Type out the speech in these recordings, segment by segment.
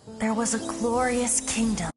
There was a glorious kingdom.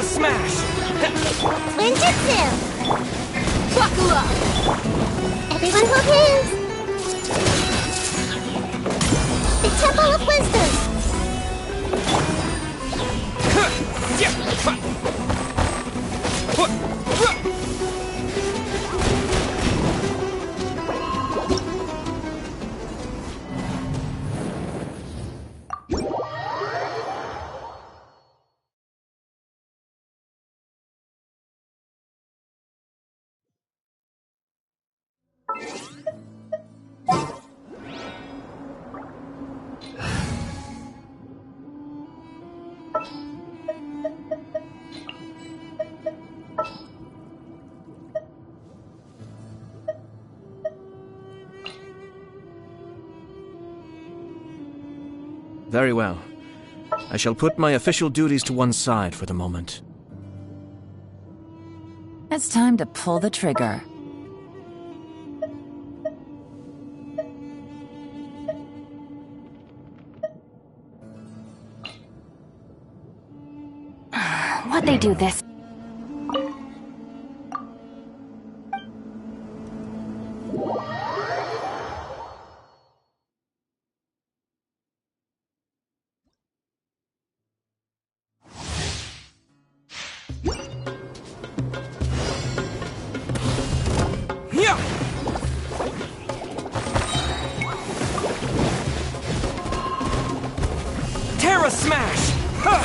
Smash! Ninjutsu! Buckle up! Everyone hold hands! The Temple of Wisdom! Very well. I shall put my official duties to one side for the moment. It's time to pull the trigger. Why'd they do this? Terra Smash! Huh!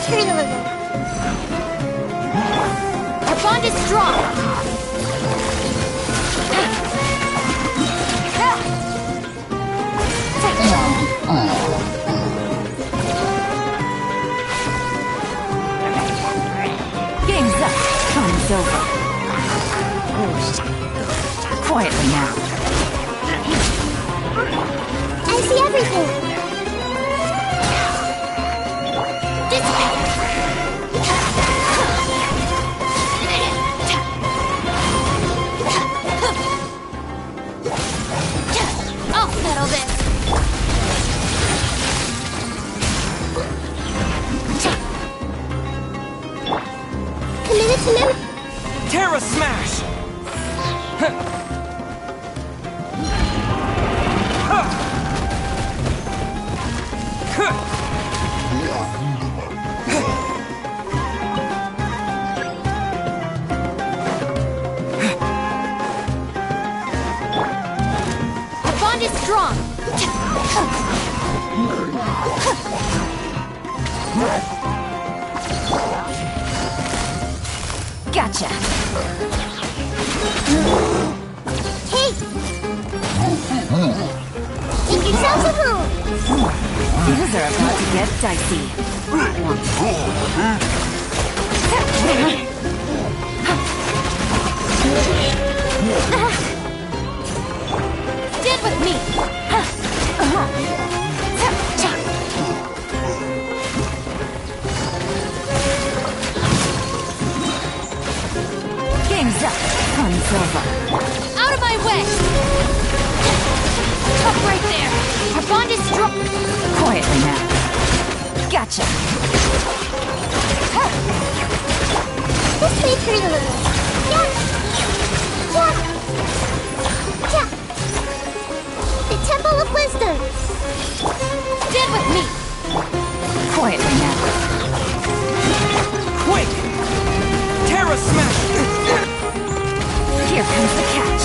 materialism. Our bond is strong. Game's up. Time's over. Quietly now. I see everything. This way. I'll settle this. Committed to memory. Terra Smash! Our bond is strong. Gotcha. Hey! Make yourselves at home. Things are about to get dicey. Stand with me. Game's up. Time's over. Out of my way. Up right there. Our bond is strong. Quietly now. Gotcha. This materialism. Yeah. Yeah. Yeah. The Temple of Wisdom. Stand with me. Quietly now. Quick! Terra Smash! Here comes the catch.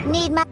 Need my...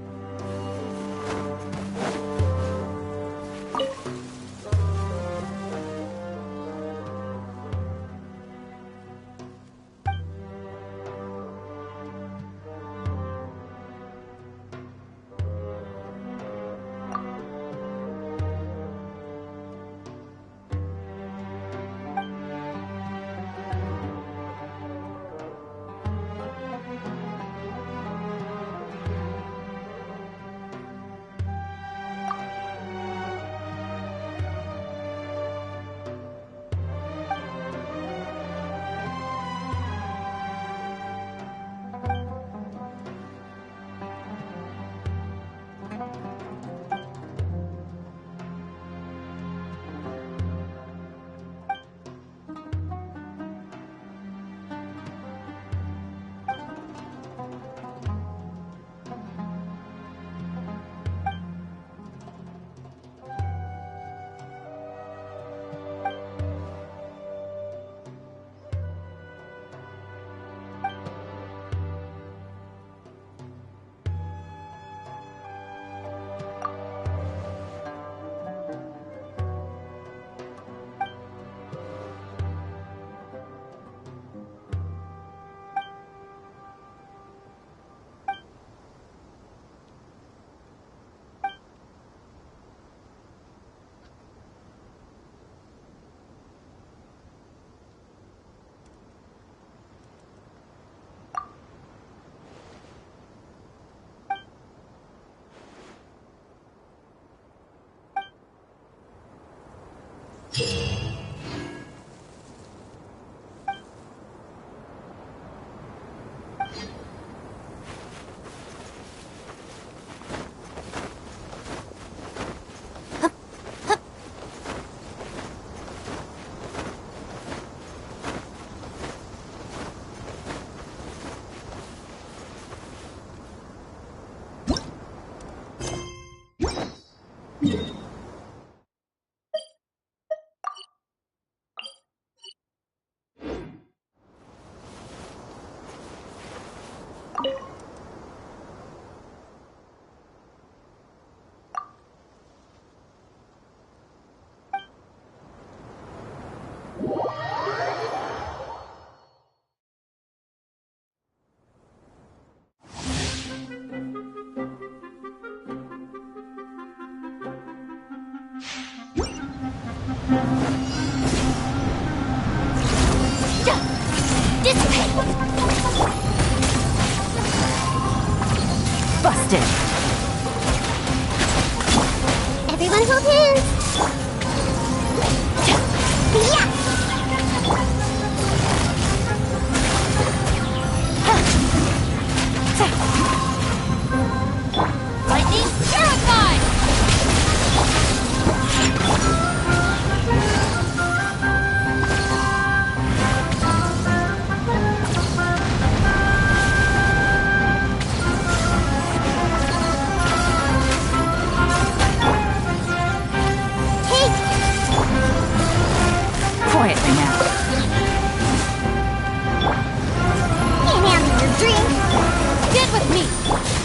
Busted. Everyone hold hands. Yeah. Lightning terrified! Quietly now. Can't handle your dream. Stand with me!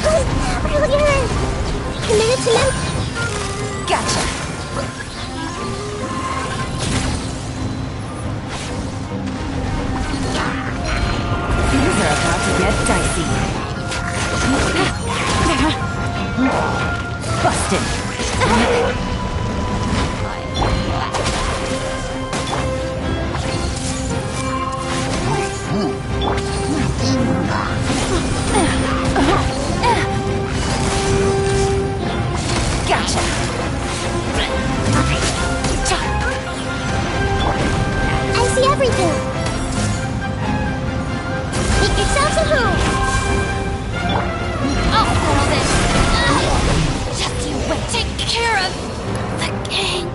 Hold your hand. Committed to them. Gotcha. Things are about to get dicey. Busted. Gotcha. I see everything. Make yourselves at home. I'll settle this. Just you wait. Take care of the gang.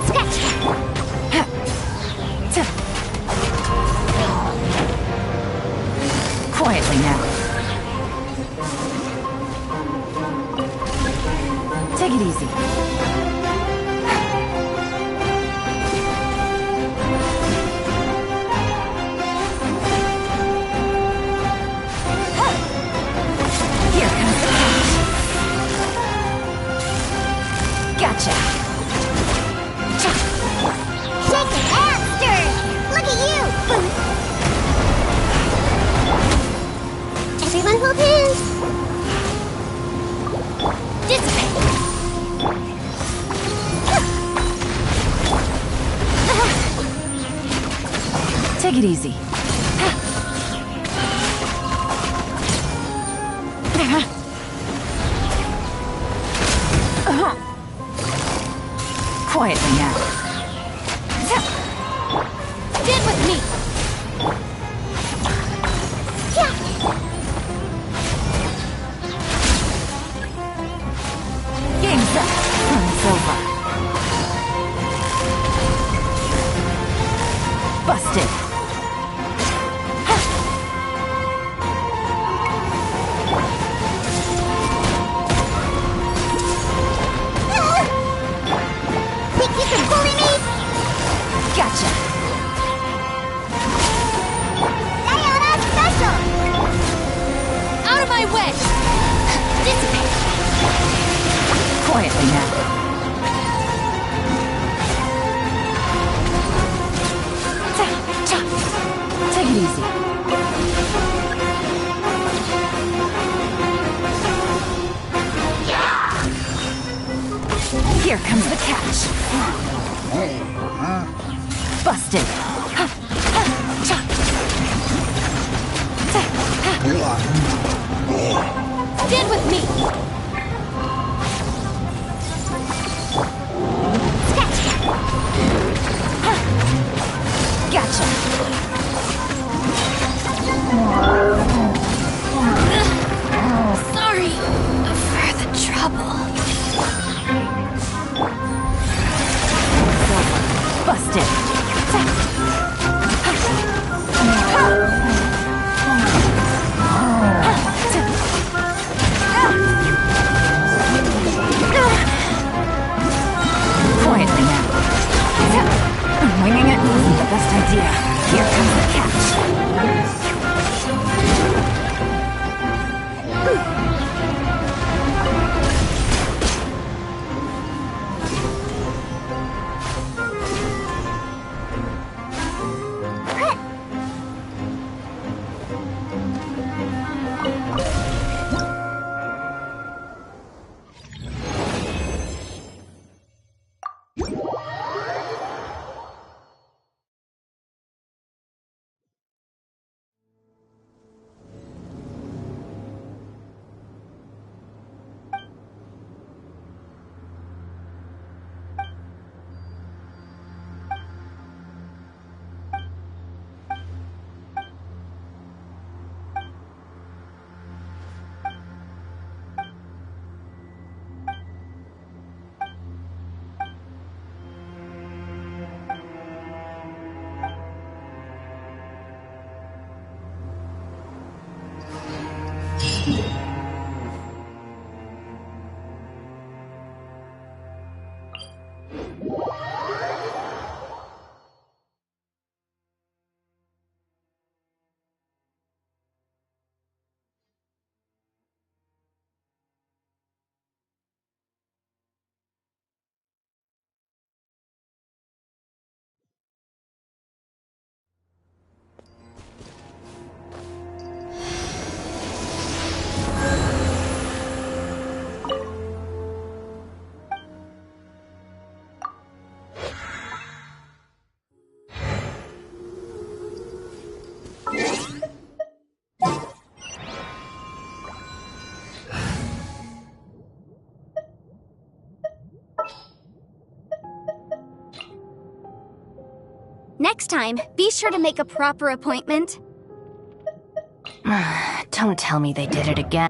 Scratch. Quietly now. Take it easy. Here comes the catch. Gotcha. Shake it and stir it. Look at you. Everyone hold hands. Dissipate. Take it easy. Quietly now. Stand with me. Game's up. Run's over. Busted. Think you can bully me? Gotcha. Diana special. Out of my way. Dissipate. Quietly now. Take it easy. Here comes the catch. Busted. Stand with me. Gotcha. Sorry for the trouble. Busted. Quietly now. Winging it isn't the best idea. Here comes the catch. Next time, be sure to make a proper appointment. Don't tell me they did it again.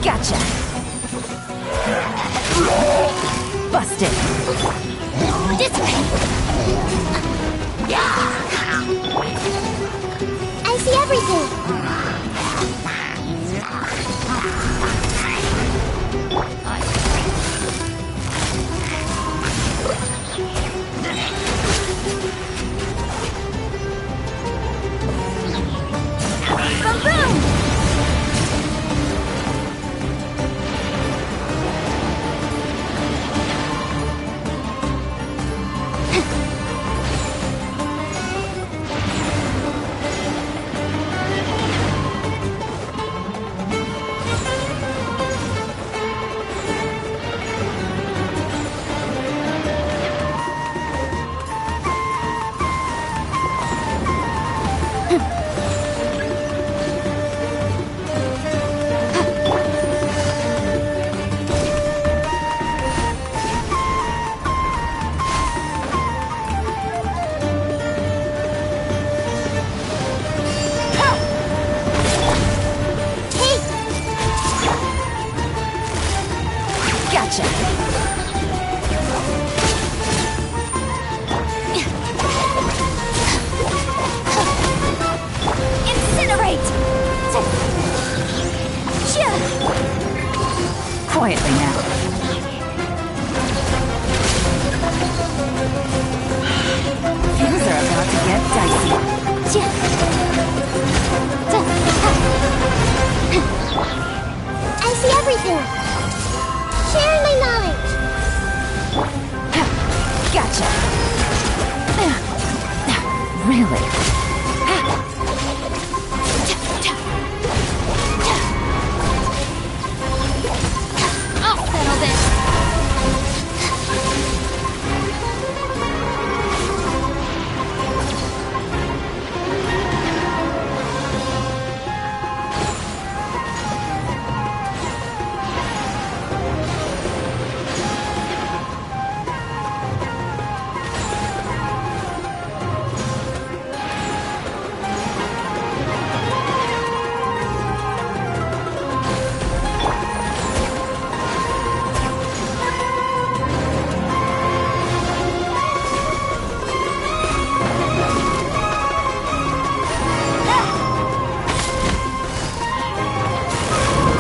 Gotcha! Busted! This way! I see everything! Quietly now. Things are about to get dicey. I see everything. Sharing my knowledge. Gotcha. Really? I'll settle this.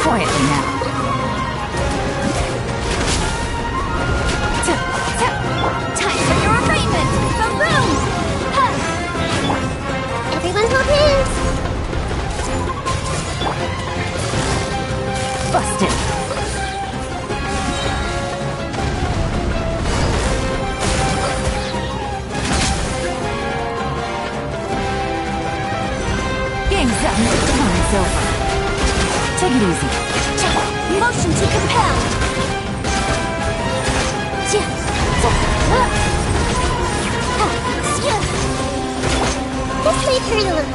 Quietly now. Time for your arraignment. Boom! Everyone hold hands. Busted. Game's up. Time's over. Take it easy. Motion to compel. This may hurt a little.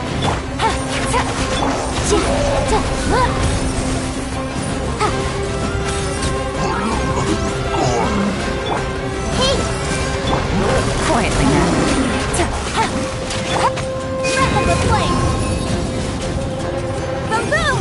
Hey! Quietly now. Breath of the flame. Boom!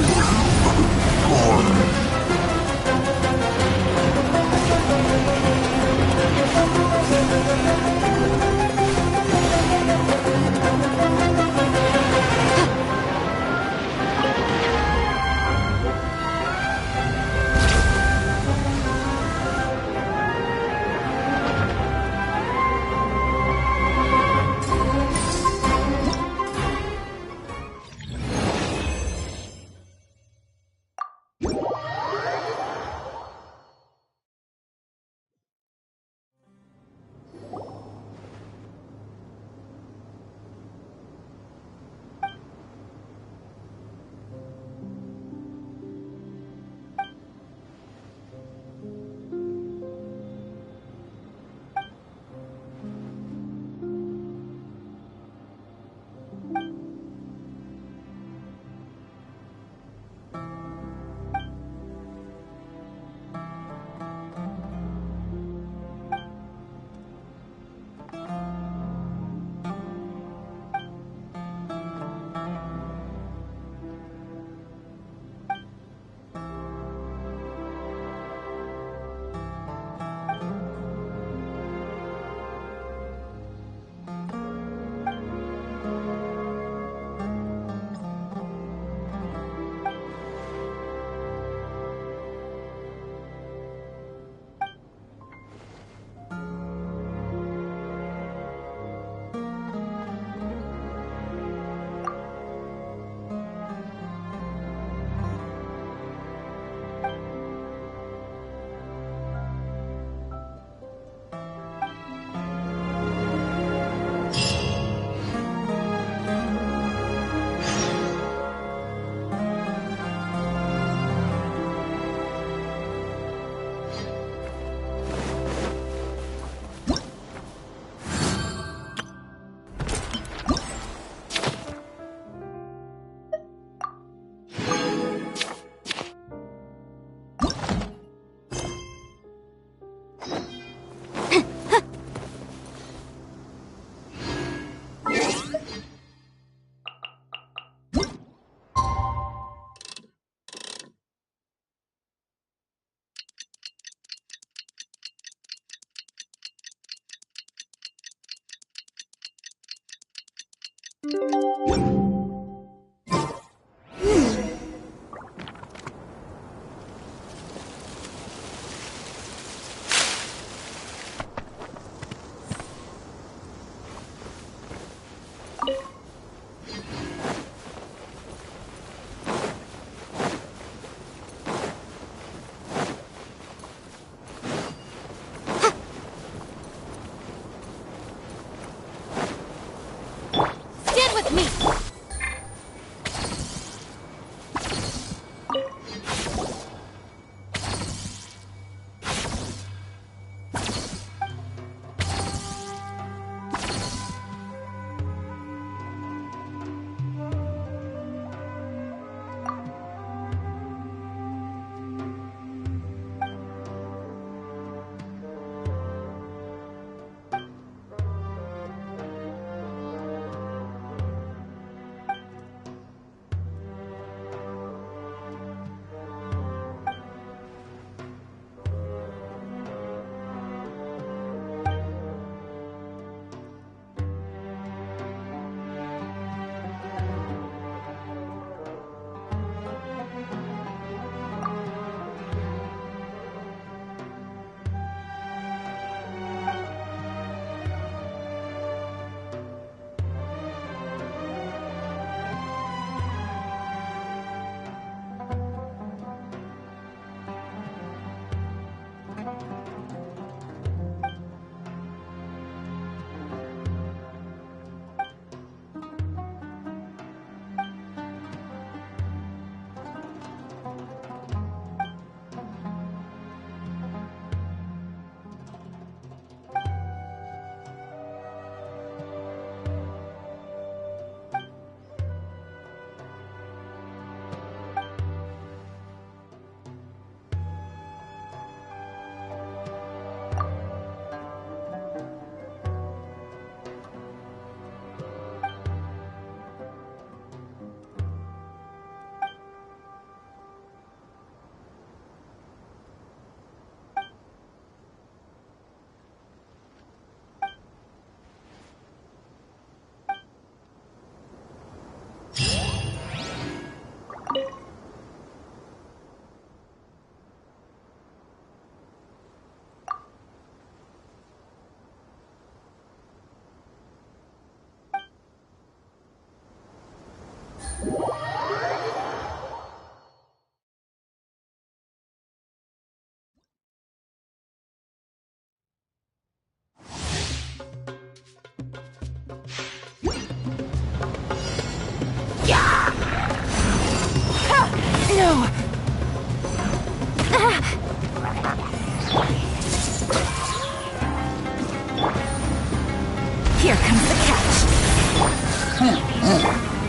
Here comes the catch.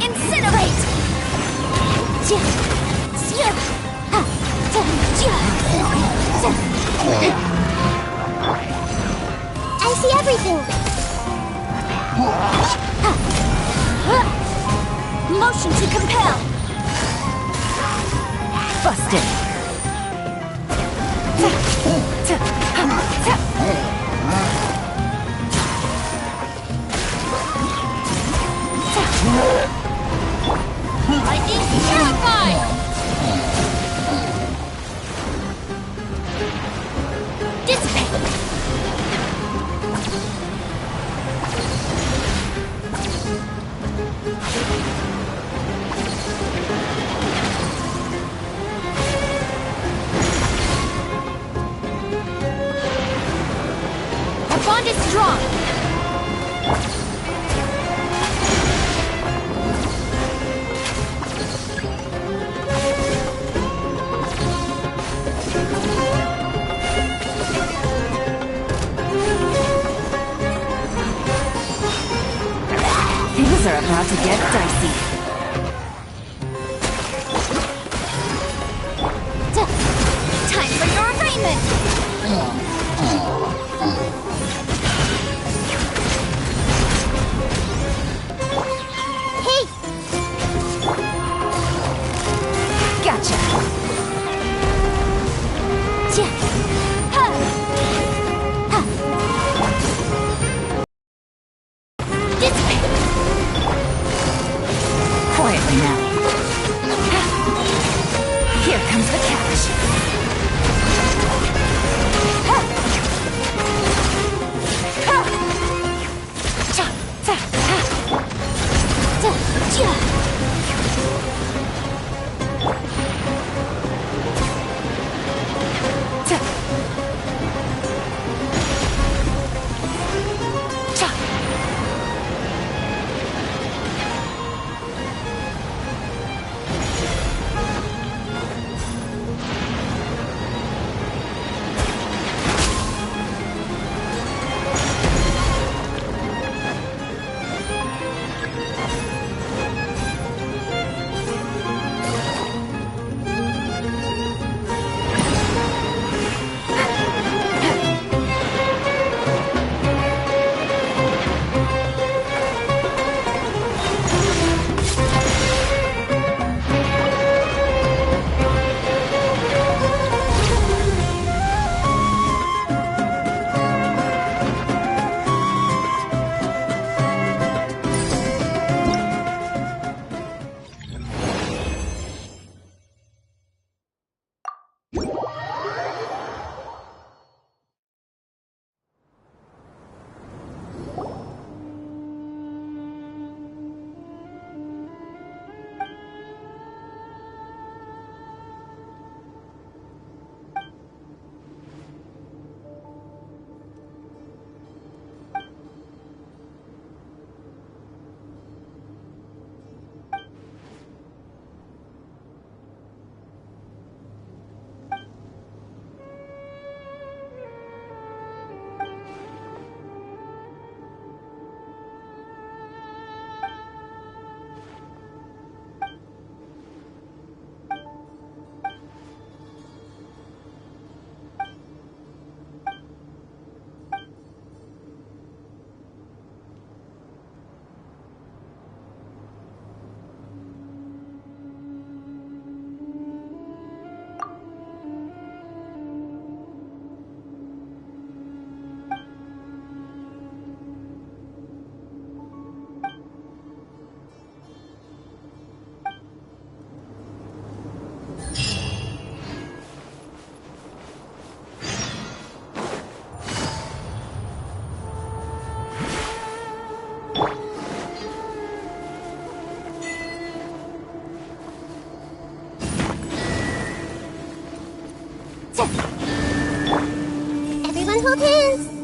Incinerate! I see everything. Motion to compel! Busted. Lightning terrified! Dissipate! Our bond is strong! Things are about to get dicey. Time for your arraignment! Hey, Gotcha. Dissipate! Quietly now. Here comes the catch. beautiful pins!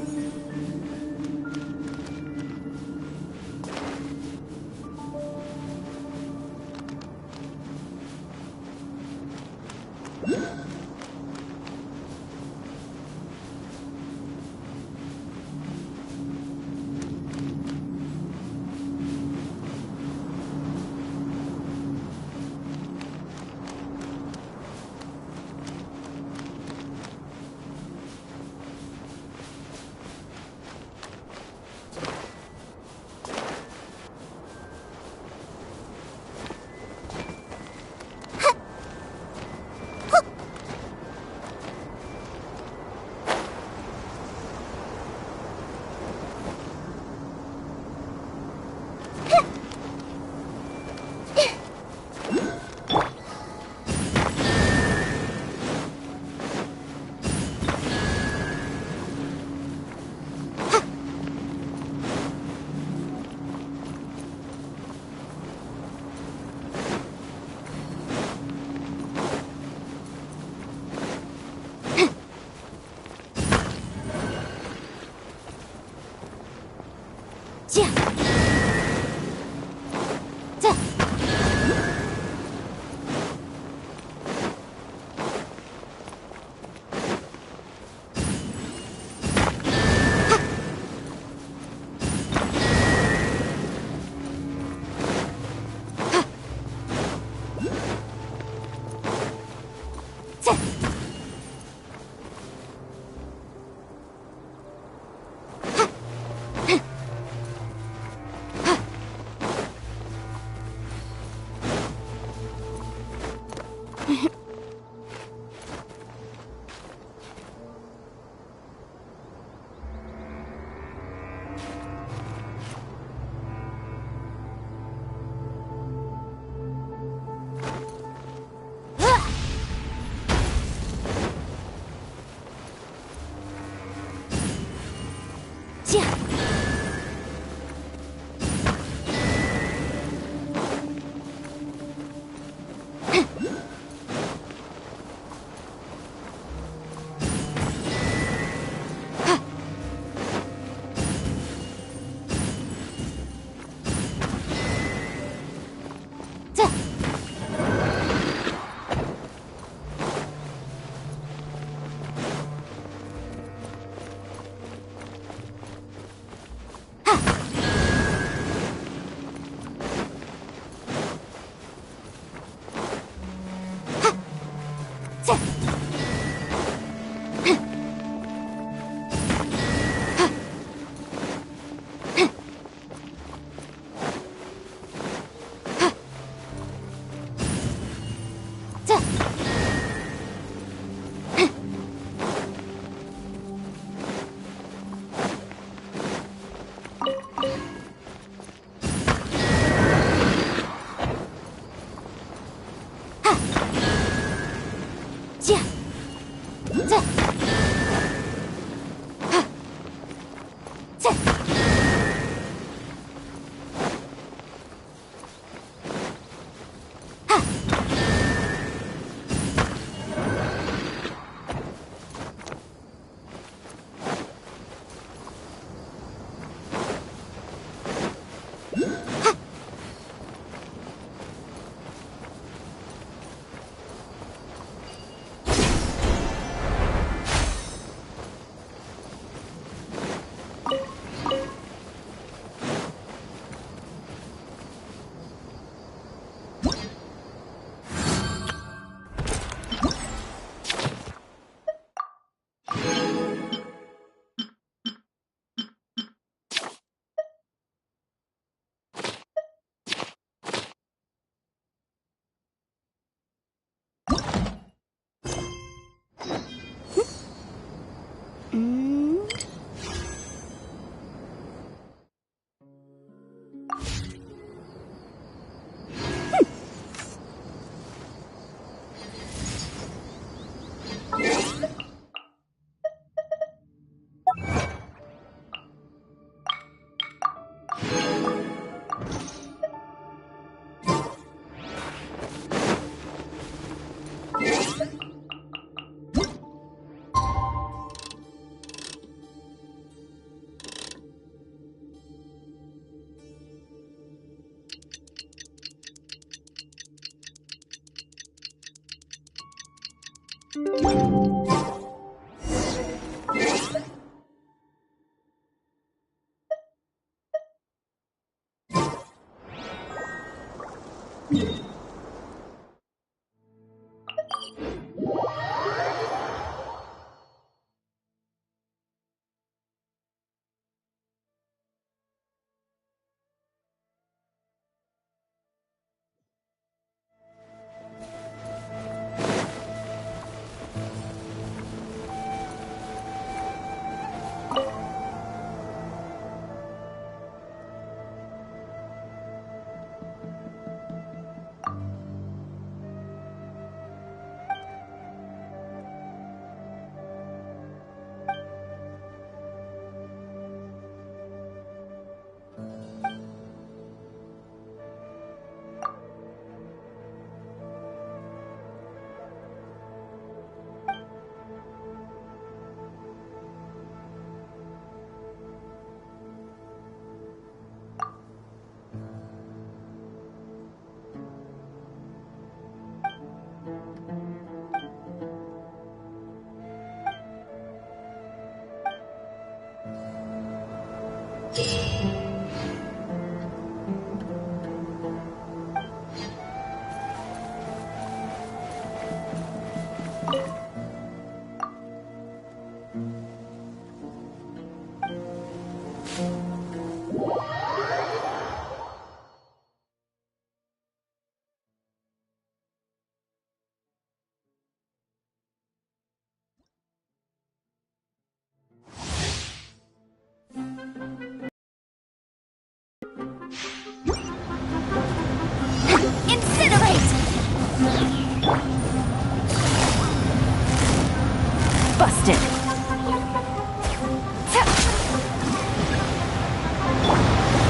Busted.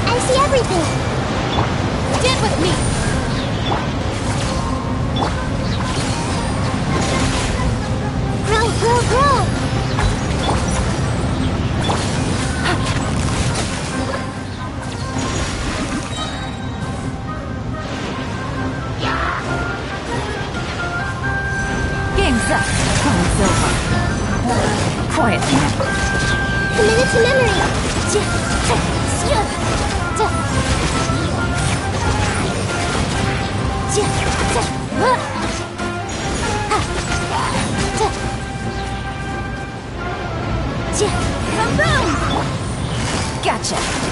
I see everything. Stand with me! Grow, grow, grow. Game's up. Time's over. Quietly now. Committed to memory. Kaboom! Gotcha.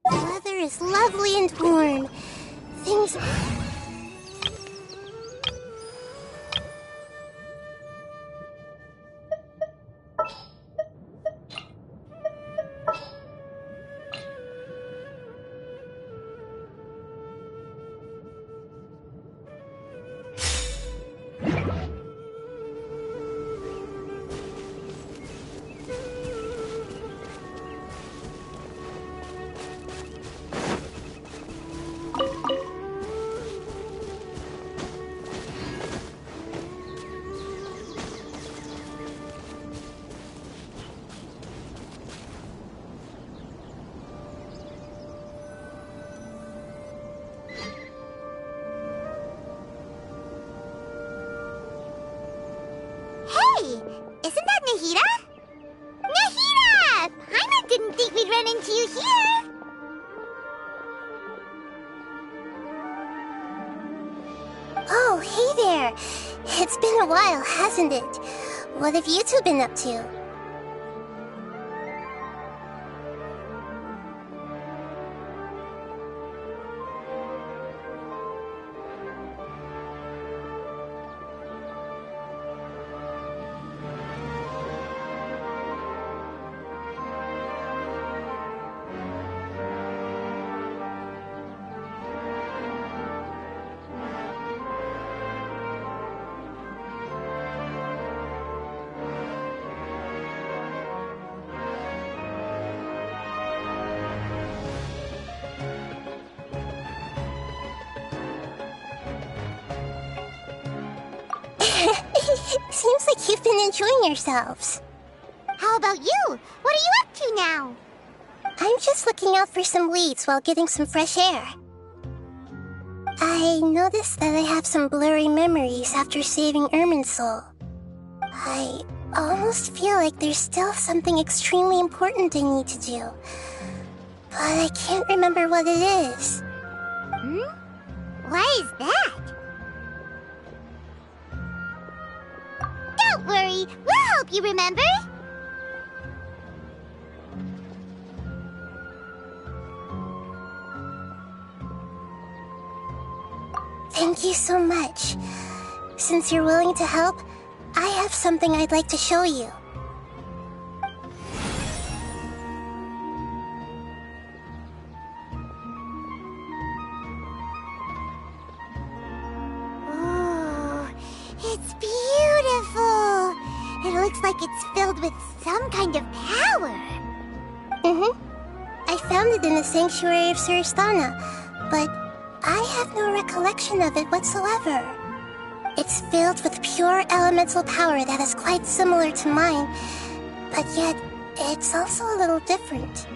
The weather is lovely and warm. Things... Hey! Isn't that Nahida? Nahida! Paimon didn't think we'd run into you here! Oh, hey there! It's been a while, hasn't it? What have you two been up to? Seems like you've been enjoying yourselves. How about you? What are you up to now? I'm just looking out for some weeds while getting some fresh air. I noticed that I have some blurry memories after saving Irminsul. I almost feel like there's still something extremely important I need to do. But I can't remember what it is. Why is that? Don't worry, we'll help you remember. Thank you so much. Since you're willing to help, I have something I'd like to show you. Oh, it's beautiful. It looks like it's filled with some kind of power. I found it in the sanctuary of Suristana, but I have no recollection of it whatsoever. It's filled with pure elemental power that is quite similar to mine, but yet it's also a little different.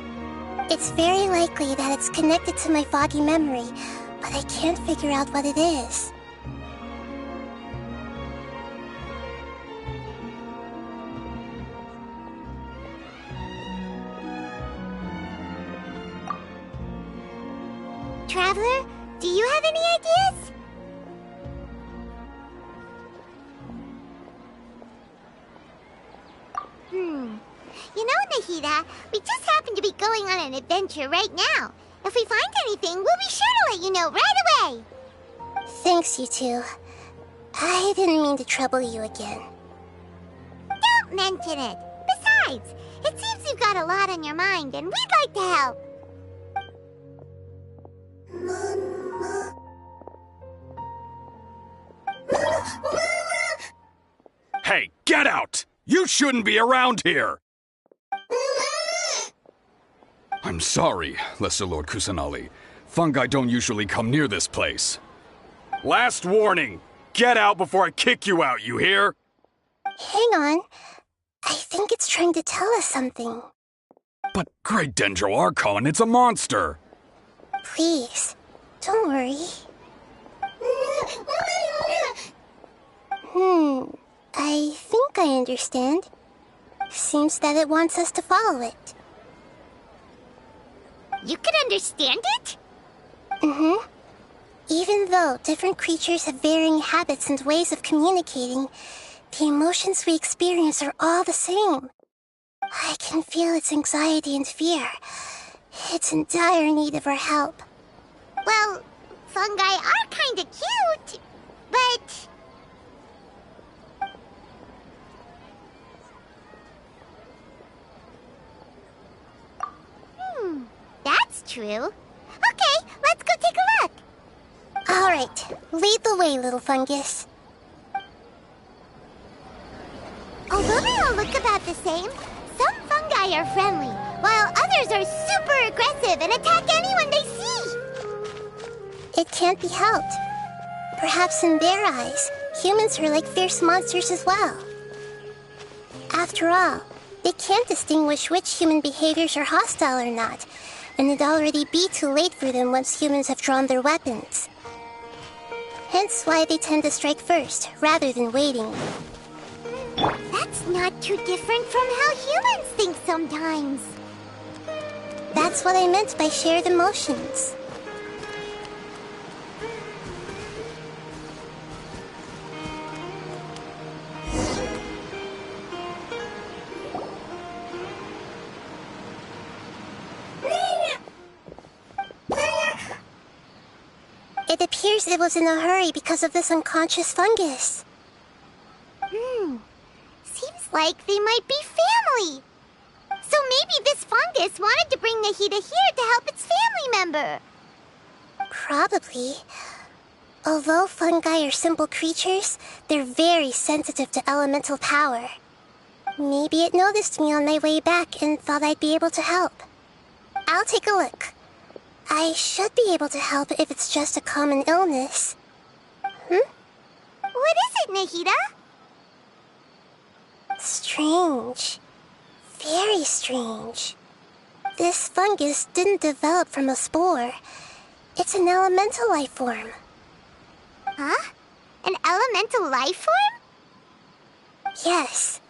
It's very likely that it's connected to my foggy memory, but I can't figure out what it is. Traveler, do you have any ideas? You know, Nahida, we just happen to be going on an adventure right now. If we find anything, we'll be sure to let you know right away. Thanks, you two. I didn't mean to trouble you again. Don't mention it. Besides, it seems you've got a lot on your mind, and we'd like to help. Hey, get out! You shouldn't be around here! I'm sorry, Lesser Lord Kusanali. Fungi don't usually come near this place. Last warning! Get out before I kick you out, you hear? Hang on. I think it's trying to tell us something. But Great Dendro Archon, it's a monster! Please, don't worry. I think I understand. Seems that it wants us to follow it. You can understand it? Even though different creatures have varying habits and ways of communicating, the emotions we experience are all the same. I can feel its anxiety and fear. It's in dire need of our help. Well, fungi are kinda cute, but... That's true. Okay, let's go take a look. All right, lead the way, little fungus. Although they all look about the same, some fungi are friendly, while others are super aggressive and attack anyone they see. It can't be helped. Perhaps in their eyes, humans are like fierce monsters as well. After all, they can't distinguish which human behaviors are hostile or not, and it'd already be too late for them once humans have drawn their weapons. Hence why they tend to strike first, rather than waiting. That's not too different from how humans think sometimes. That's what I meant by shared emotions. It appears it was in a hurry because of this unconscious fungus. Seems like they might be family. So maybe this fungus wanted to bring Nahida here to help its family member. Probably. Although fungi are simple creatures, they're very sensitive to elemental power. Maybe it noticed me on my way back and thought I'd be able to help. I'll take a look. I should be able to help if it's just a common illness. What is it, Nahida? Strange. Very strange. This fungus didn't develop from a spore. It's an elemental life form. Huh? An elemental life form? Yes.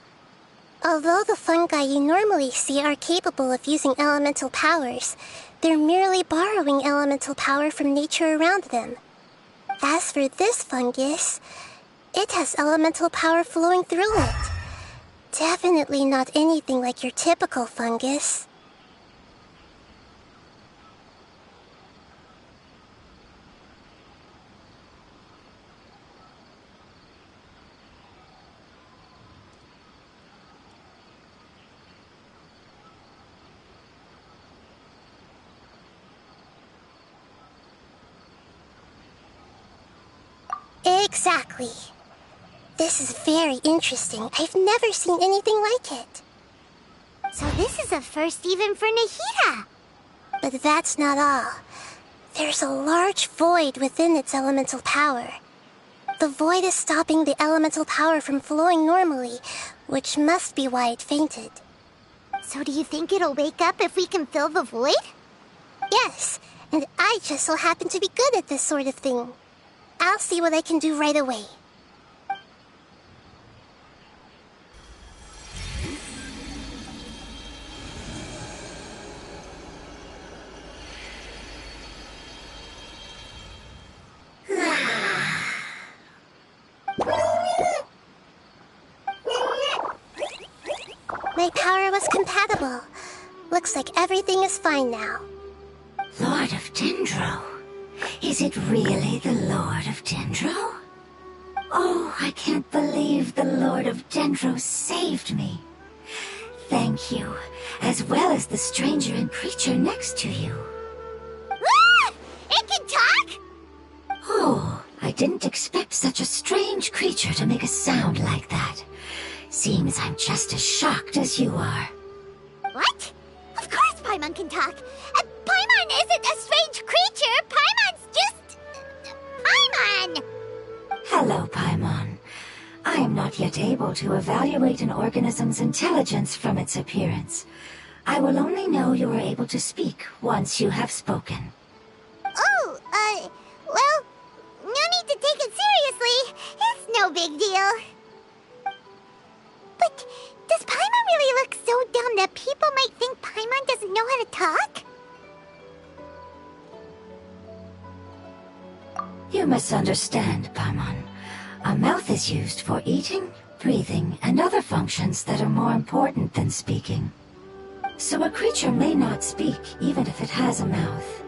Although the fungi you normally see are capable of using elemental powers, they're merely borrowing elemental power from nature around them. As for this fungus, it has elemental power flowing through it. Definitely not anything like your typical fungus. Exactly. This is very interesting. I've never seen anything like it. So this is a first even for Nahida. But that's not all. There's a large void within its elemental power. The void is stopping the elemental power from flowing normally, which must be why it fainted. So do you think it'll wake up if we can fill the void? Yes, and I just so happen to be good at this sort of thing. I'll see what I can do right away. My power was compatible. Looks like everything is fine now. Lord of Dendro? Is it really the Lord of Dendro? Oh, I can't believe the Lord of Dendro saved me. Thank you, as well as the stranger and creature next to you. Ah! It can talk? Oh, I didn't expect such a strange creature to make a sound like that. Seems I'm just as shocked as you are. What? Of course Paimon can talk. Paimon isn't a strange creature. Paimon's just... Paimon! Hello, Paimon. I am not yet able to evaluate an organism's intelligence from its appearance. I will only know you are able to speak once you have spoken. Oh, well, no need to take it seriously. It's no big deal. But does Paimon really look so dumb that people might think Paimon doesn't know how to talk? You misunderstand, Paimon. A mouth is used for eating, breathing, and other functions that are more important than speaking. So a creature may not speak even if it has a mouth.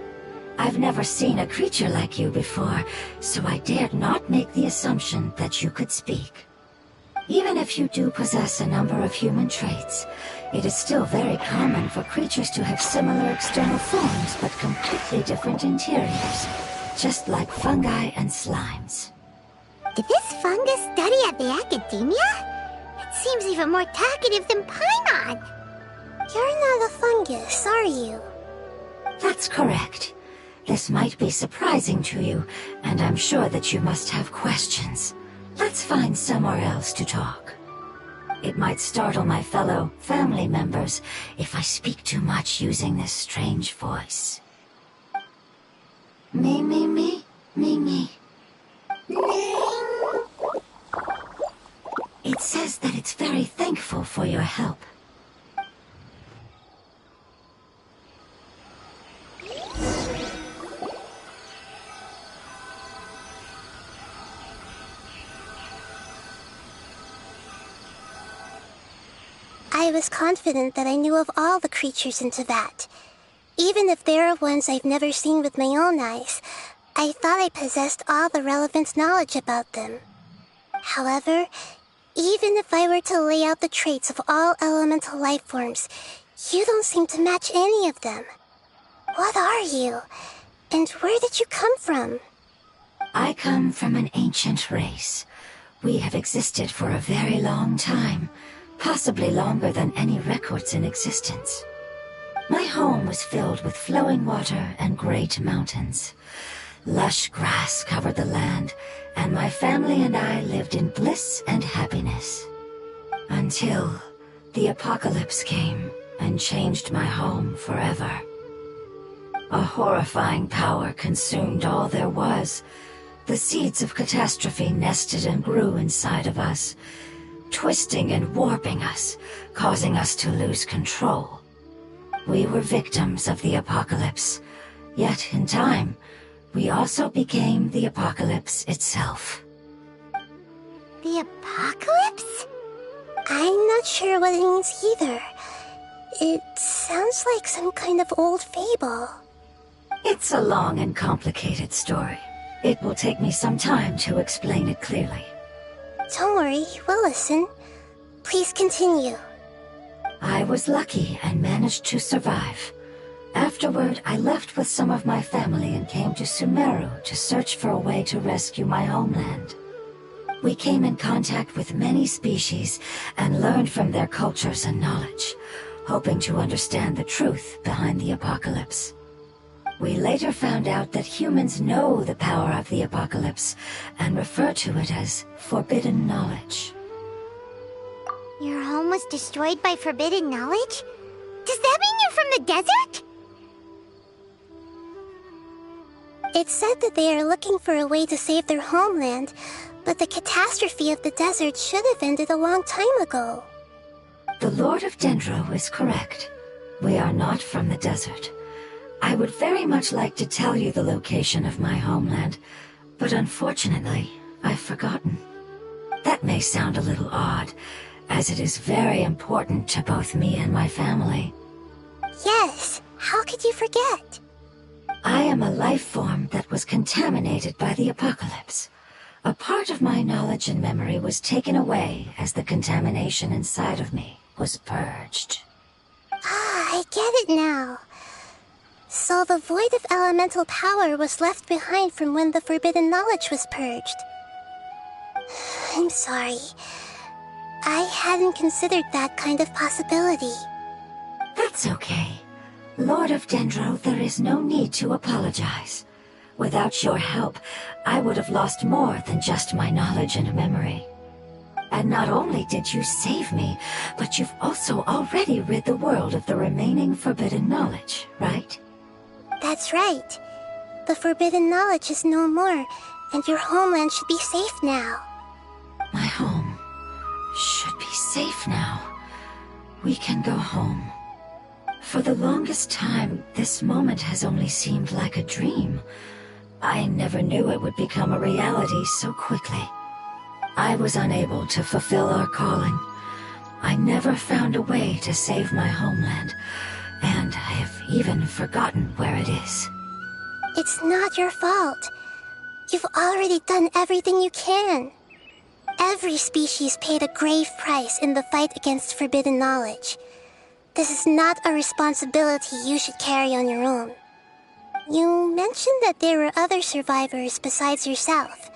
I've never seen a creature like you before, so I dared not make the assumption that you could speak. Even if you do possess a number of human traits, it is still very common for creatures to have similar external forms but completely different interiors, just like fungi and slimes. Did this fungus study at the academia? It seems even more talkative than Paimon. You're not a fungus, are you? That's correct. This might be surprising to you, and I'm sure that you must have questions. Let's find somewhere else to talk. It might startle my fellow family members if I speak too much using this strange voice. Me, me, me, me, me. It says that it's very thankful for your help. I was confident that I knew of all the creatures in Teyvat. Even if there are ones I've never seen with my own eyes, I thought I possessed all the relevant knowledge about them. However, even if I were to lay out the traits of all elemental life forms, you don't seem to match any of them. What are you? And where did you come from? I come from an ancient race. We have existed for a very long time, possibly longer than any records in existence. My home was filled with flowing water and great mountains. Lush grass covered the land, and my family and I lived in bliss and happiness. Until the apocalypse came and changed my home forever. A horrifying power consumed all there was. The seeds of catastrophe nested and grew inside of us, twisting and warping us, causing us to lose control. We were victims of the apocalypse, yet in time, we also became the apocalypse itself. The apocalypse? I'm not sure what it means either. It sounds like some kind of old fable. It's a long and complicated story. It will take me some time to explain it clearly. Don't worry, we'll listen. Please continue. I was lucky and managed to survive. Afterward, I left with some of my family and came to Sumeru to search for a way to rescue my homeland. We came in contact with many species and learned from their cultures and knowledge, hoping to understand the truth behind the apocalypse. We later found out that humans know the power of the apocalypse and refer to it as forbidden knowledge. Your home was destroyed by forbidden knowledge? Does that mean you're from the desert? It said that they are looking for a way to save their homeland, but the catastrophe of the desert should have ended a long time ago. The Lord of Dendro is correct. We are not from the desert. I would very much like to tell you the location of my homeland, but unfortunately, I've forgotten. That may sound a little odd, as it is very important to both me and my family. Yes, how could you forget? I am a life form that was contaminated by the apocalypse. A part of my knowledge and memory was taken away as the contamination inside of me was purged. Ah, I get it now. So the void of elemental power was left behind from when the forbidden knowledge was purged. I'm sorry. I hadn't considered that kind of possibility. That's okay. Lord of Dendro, there is no need to apologize. Without your help, I would have lost more than just my knowledge and memory. And not only did you save me, but you've also already rid the world of the remaining forbidden knowledge, right? That's right. The forbidden knowledge is no more, and your homeland should be safe now. My home should be safe now. We can go home. For the longest time, this moment has only seemed like a dream. I never knew it would become a reality so quickly. I was unable to fulfill our calling. I never found a way to save my homeland, and I have even forgotten where it is. It's not your fault. You've already done everything you can. Every species paid a grave price in the fight against forbidden knowledge. This is not a responsibility you should carry on your own. You mentioned that there were other survivors besides yourself.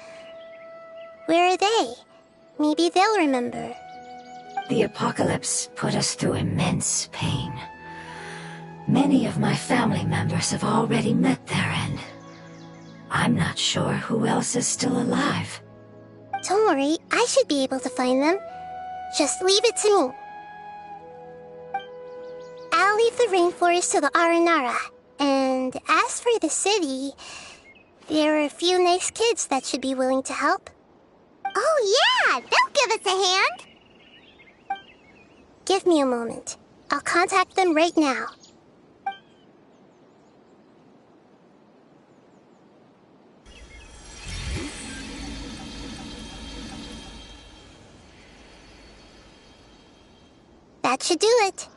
Where are they? Maybe they'll remember. The apocalypse put us through immense pain. Many of my family members have already met their end. I'm not sure who else is still alive. Don't worry, I should be able to find them. Just leave it to me. I'll leave the rainforest to the Aranara. And as for the city, there are a few nice kids that should be willing to help. Oh yeah, they'll give us a hand. Give me a moment. I'll contact them right now. That should do it.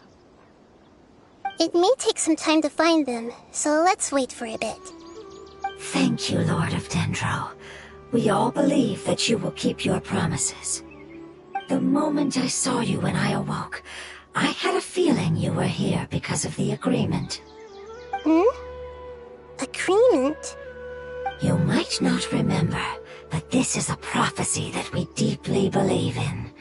It may take some time to find them, so let's wait for a bit. Thank you, Lord of Dendro. We all believe that you will keep your promises. The moment I saw you when I awoke, I had a feeling you were here because of the agreement. Agreement? You might not remember, but this is a prophecy that we deeply believe in.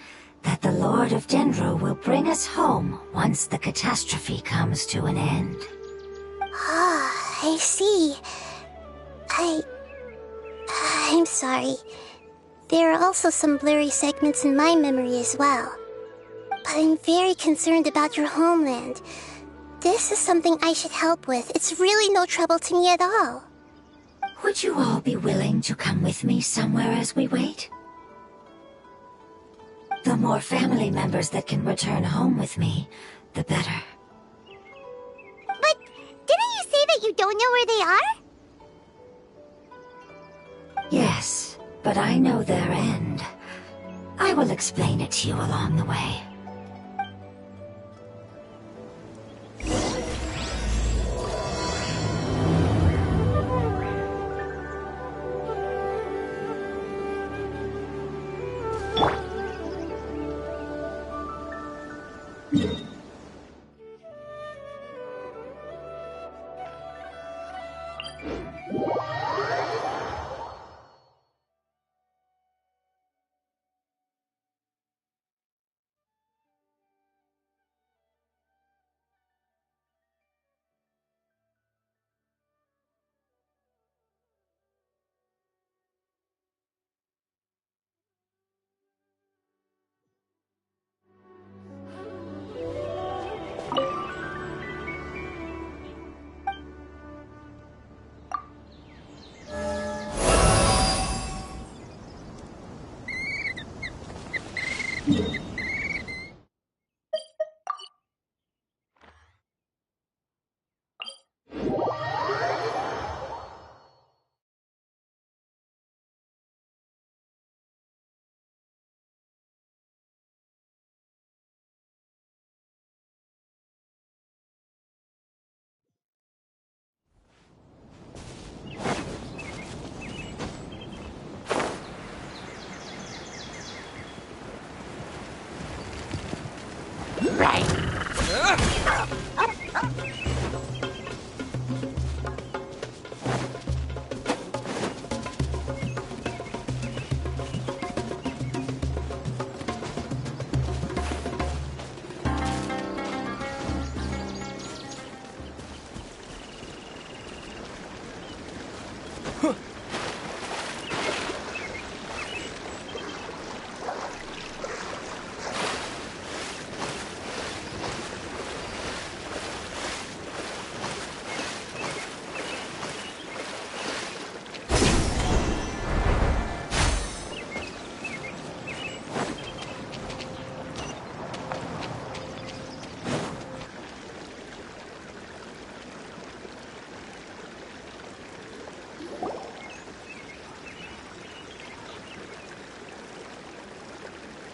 That the Lord of Dendro will bring us home once the catastrophe comes to an end. Ah, I see. I'm sorry. There are also some blurry segments in my memory as well. But I'm very concerned about your homeland. This is something I should help with. It's really no trouble to me at all. Would you all be willing to come with me somewhere as we wait? The more family members that can return home with me, the better. But didn't you say that you don't know where they are? Yes, but I know their end. I will explain it to you along the way.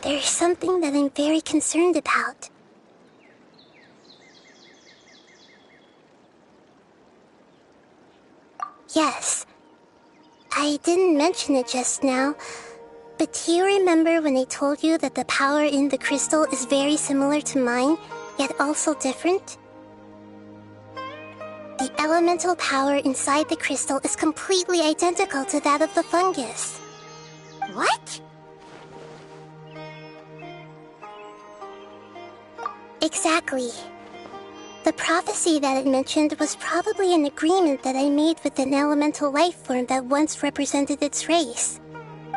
There's something that I'm very concerned about. Yes. I didn't mention it just now, but do you remember when I told you that the power in the crystal is very similar to mine, yet also different? The elemental power inside the crystal is completely identical to that of the fungus. What? Exactly. The prophecy that it mentioned was probably an agreement that I made with an elemental life form that once represented its race.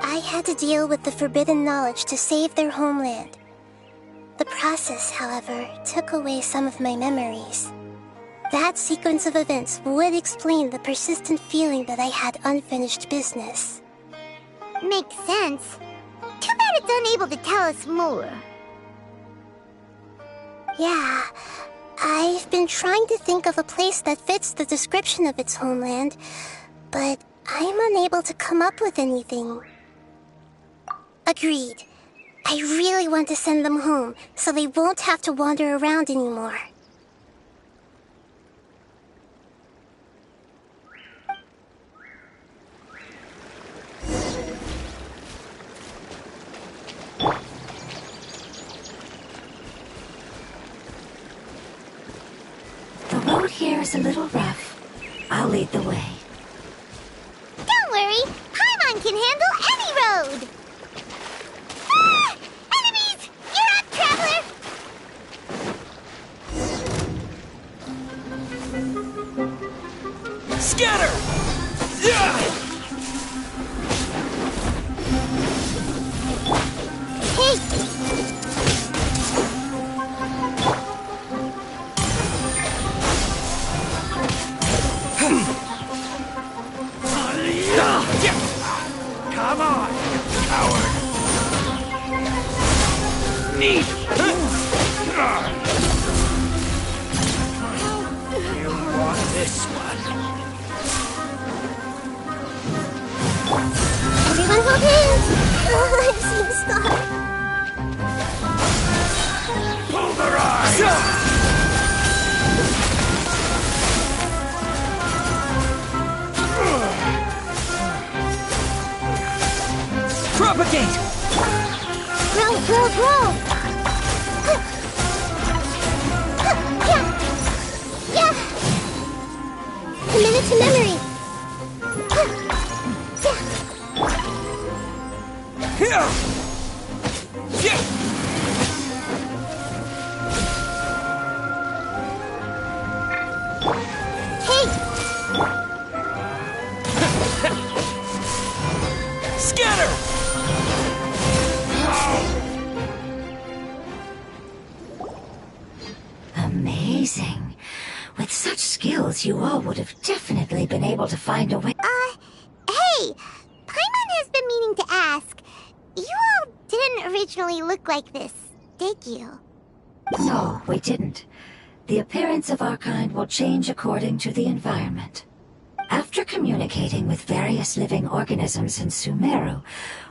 I had to deal with the forbidden knowledge to save their homeland. The process, however, took away some of my memories. That sequence of events would explain the persistent feeling that I had unfinished business. Makes sense. Too bad it's unable to tell us more. Yeah, I've been trying to think of a place that fits the description of its homeland, but I'm unable to come up with anything. Agreed. I really want to send them home, so they won't have to wander around anymore. The road here is a little rough. I'll lead the way. Don't worry, Paimon can handle any road! Ah! Enemies! You're up, traveler! Scatter! Yeah! Hey! Come on, coward! Neat! You want this one? Everyone hold hands! Oh, I'm so sorry. Pulverize! Propagate! Grow, grow, grow! Yeah! Commit it to memory! Here! Yeah! Hey! Scatter! Amazing. With such skills, you all would have definitely been able to find a way. Hey! Paimon has been meaning to ask. You all didn't originally look like this, did you? No, we didn't. The appearance of our kind will change according to the environment. After communicating with various living organisms in Sumeru,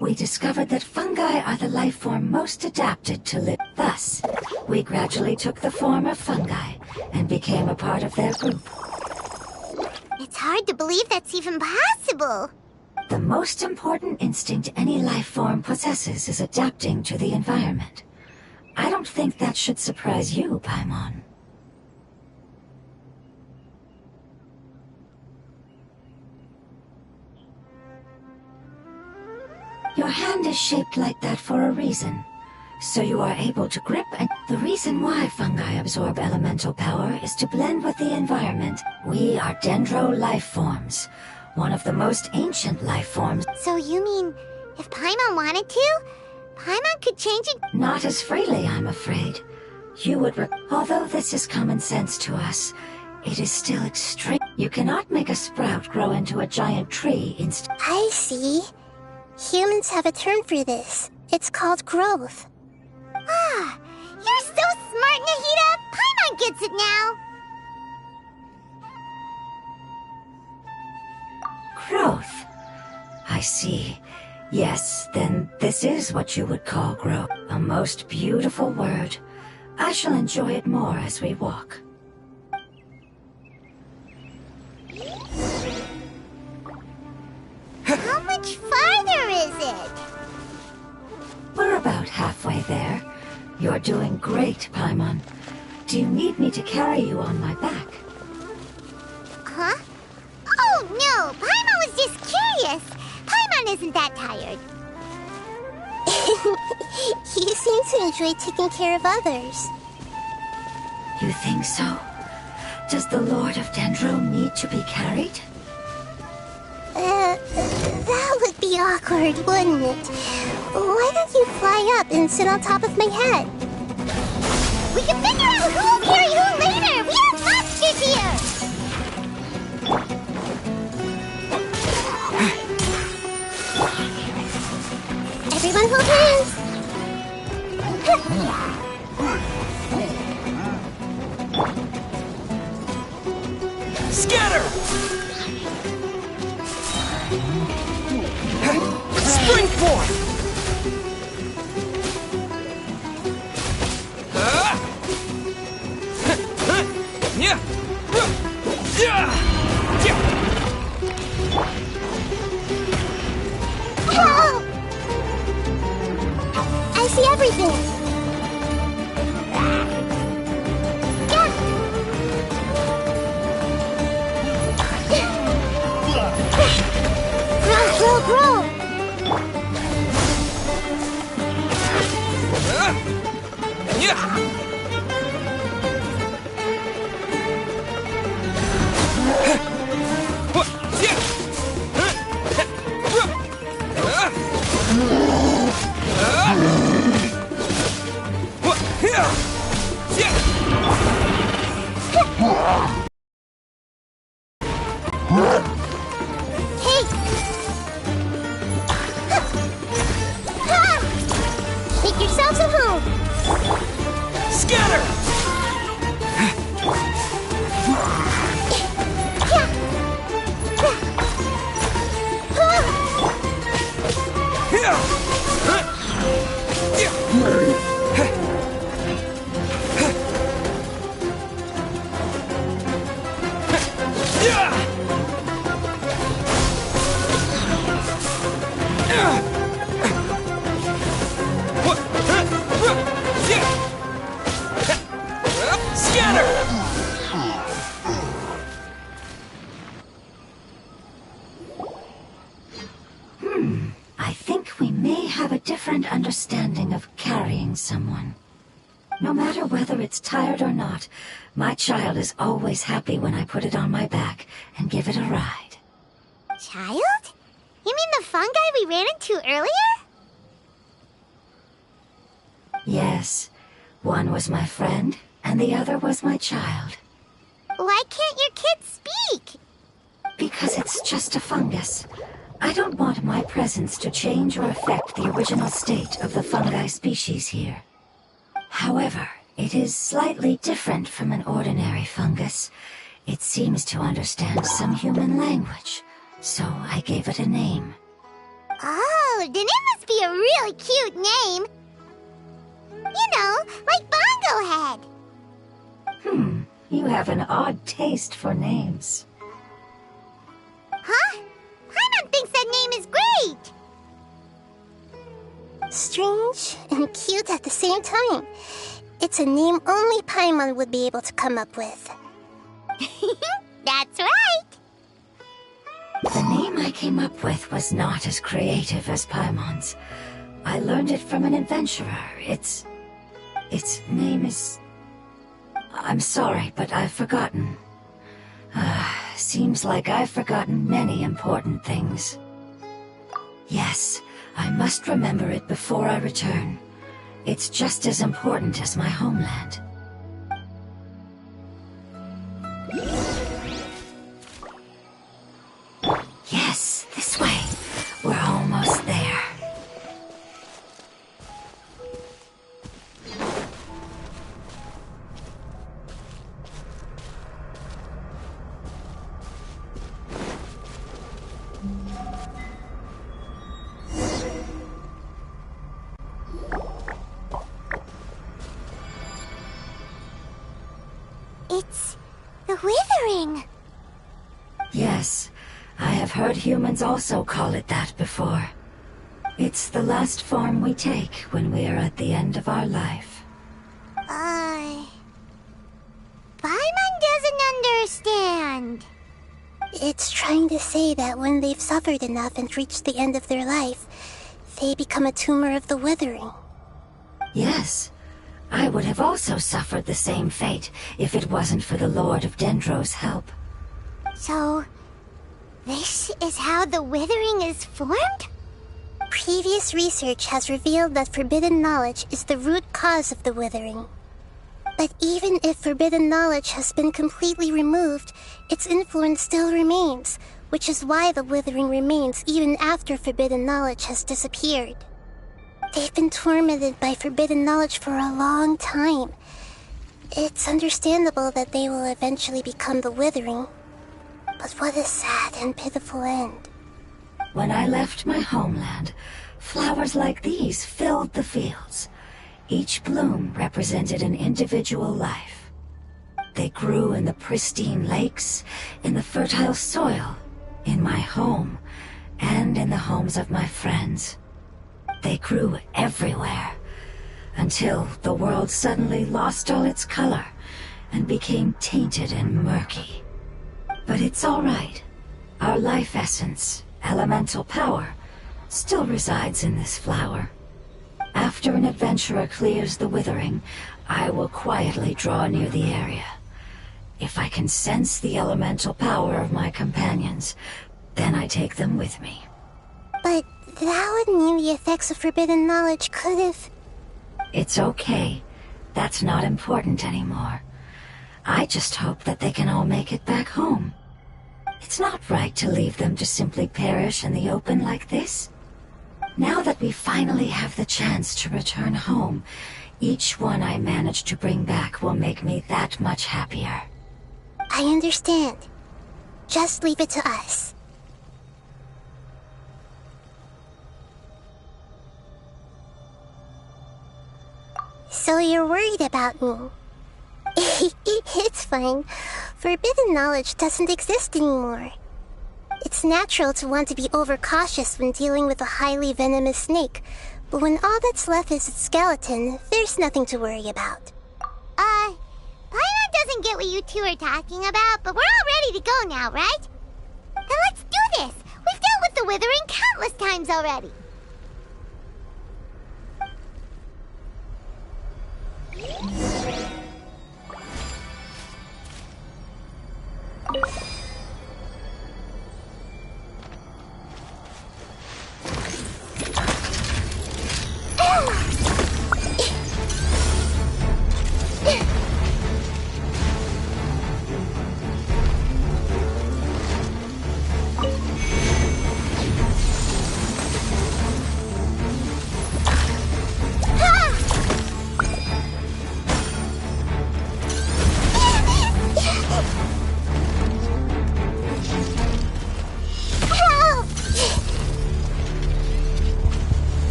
we discovered that fungi are the life form most adapted to live. Thus, we gradually took the form of fungi and became a part of their group. It's hard to believe that's even possible. The most important instinct any life form possesses is adapting to the environment. I don't think that should surprise you, Paimon. Your hand is shaped like that for a reason. So you are able to grip, and the reason why fungi absorb elemental power is to blend with the environment. We are dendro life forms, one of the most ancient life forms. So you mean, if Paimon wanted to, Paimon could change it? Not as freely, I'm afraid. You would although this is common sense to us, it is still extreme. You cannot make a sprout grow into a giant tree I see. Humans have a term for this. It's called growth. Ah, you're so smart, Nahida! Paimon gets it now! Growth. I see. Yes, then this is what you would call growth. A most beautiful word. I shall enjoy it more as we walk. How much farther is it? We're about halfway there. You're doing great, Paimon. Do you need me to carry you on my back? Huh? Oh, no! Paimon was just curious! Paimon isn't that tired. You seem to enjoy taking care of others. You think so? Does the Lord of Dendro need to be carried? That would be awkward, wouldn't it? Why don't you fly up and sit on top of my head? We can figure out who'll carry who later! We have monsters here! Everyone hold hands! Scatter! Springboard! Yeah! Oh! I see everything! Grow! Make yourselves at home! Scatter! I think we may have a different understanding of carrying someone. No matter whether it's tired or not, my child is always happy when I put it on my back and give it a ride. Child? You mean the fungi we ran into earlier? Yes, one was my friend, and the other was my child. Why can't your kid speak? Because it's just a fungus. I don't want my presence to change or affect the original state of the fungi species here. However, it is slightly different from an ordinary fungus. It seems to understand some human language, so I gave it a name. Oh, the name must be a really cute name. You know, like Bongo Head. You have an odd taste for names. Huh? Paimon thinks that name is great. Strange and and cute at the same time. It's a name only Paimon would be able to come up with. That's right! The name I came up with was not as creative as Paimon's. I learned it from an adventurer. Its name is... I'm sorry, but I've forgotten. Seems like I've forgotten many important things. Yes, I must remember it before I return. It's just as important as my homeland. Yes, this way. We're almost there. It's the Withering. Yes, I have heard humans also call it that before. It's the last form we take when we are at the end of our life. Paimon doesn't understand. It's trying to say that when they've suffered enough and reached the end of their life, they become a tumor of the Withering. Yes, I would have also suffered the same fate if it wasn't for the Lord of Dendro's help. So, this is how the Withering is formed? Previous research has revealed that forbidden knowledge is the root cause of the Withering. But even if forbidden knowledge has been completely removed, its influence still remains, which is why the Withering remains even after forbidden knowledge has disappeared. They've been tormented by forbidden knowledge for a long time. It's understandable that they will eventually become the Withering. But what a sad and pitiful end. When I left my homeland, flowers like these filled the fields. Each bloom represented an individual life. They grew in the pristine lakes, in the fertile soil, in my home, and in the homes of my friends. They grew everywhere, until the world suddenly lost all its color and became tainted and murky. But it's all right. Our life essence, elemental power, still resides in this flower. After an adventurer clears the Withering, I will quietly draw near the area. If I can sense the elemental power of my companions, then I take them with me. But that would mean the effects of forbidden knowledge could have... It's okay. That's not important anymore. I just hope that they can all make it back home. It's not right to leave them to simply perish in the open like this. Now that we finally have the chance to return home, each one I manage to bring back will make me that much happier. I understand. Just leave it to us. So you're worried about me? It's fine. Forbidden knowledge doesn't exist anymore. It's natural to want to be overcautious when dealing with a highly venomous snake, but when all that's left is its skeleton, there's nothing to worry about. Paimon doesn't get what you two are talking about, but we're all ready to go now, right? Then let's do this! We've dealt with the Withering countless times already!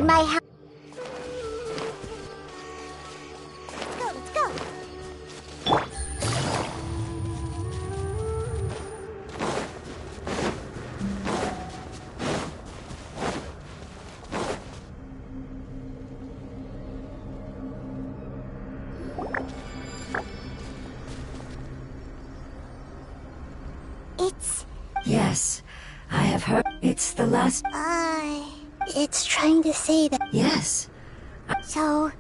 my house. Let's go. It's... Yes, I have heard. It's the last. It's trying to say that. Yes. So,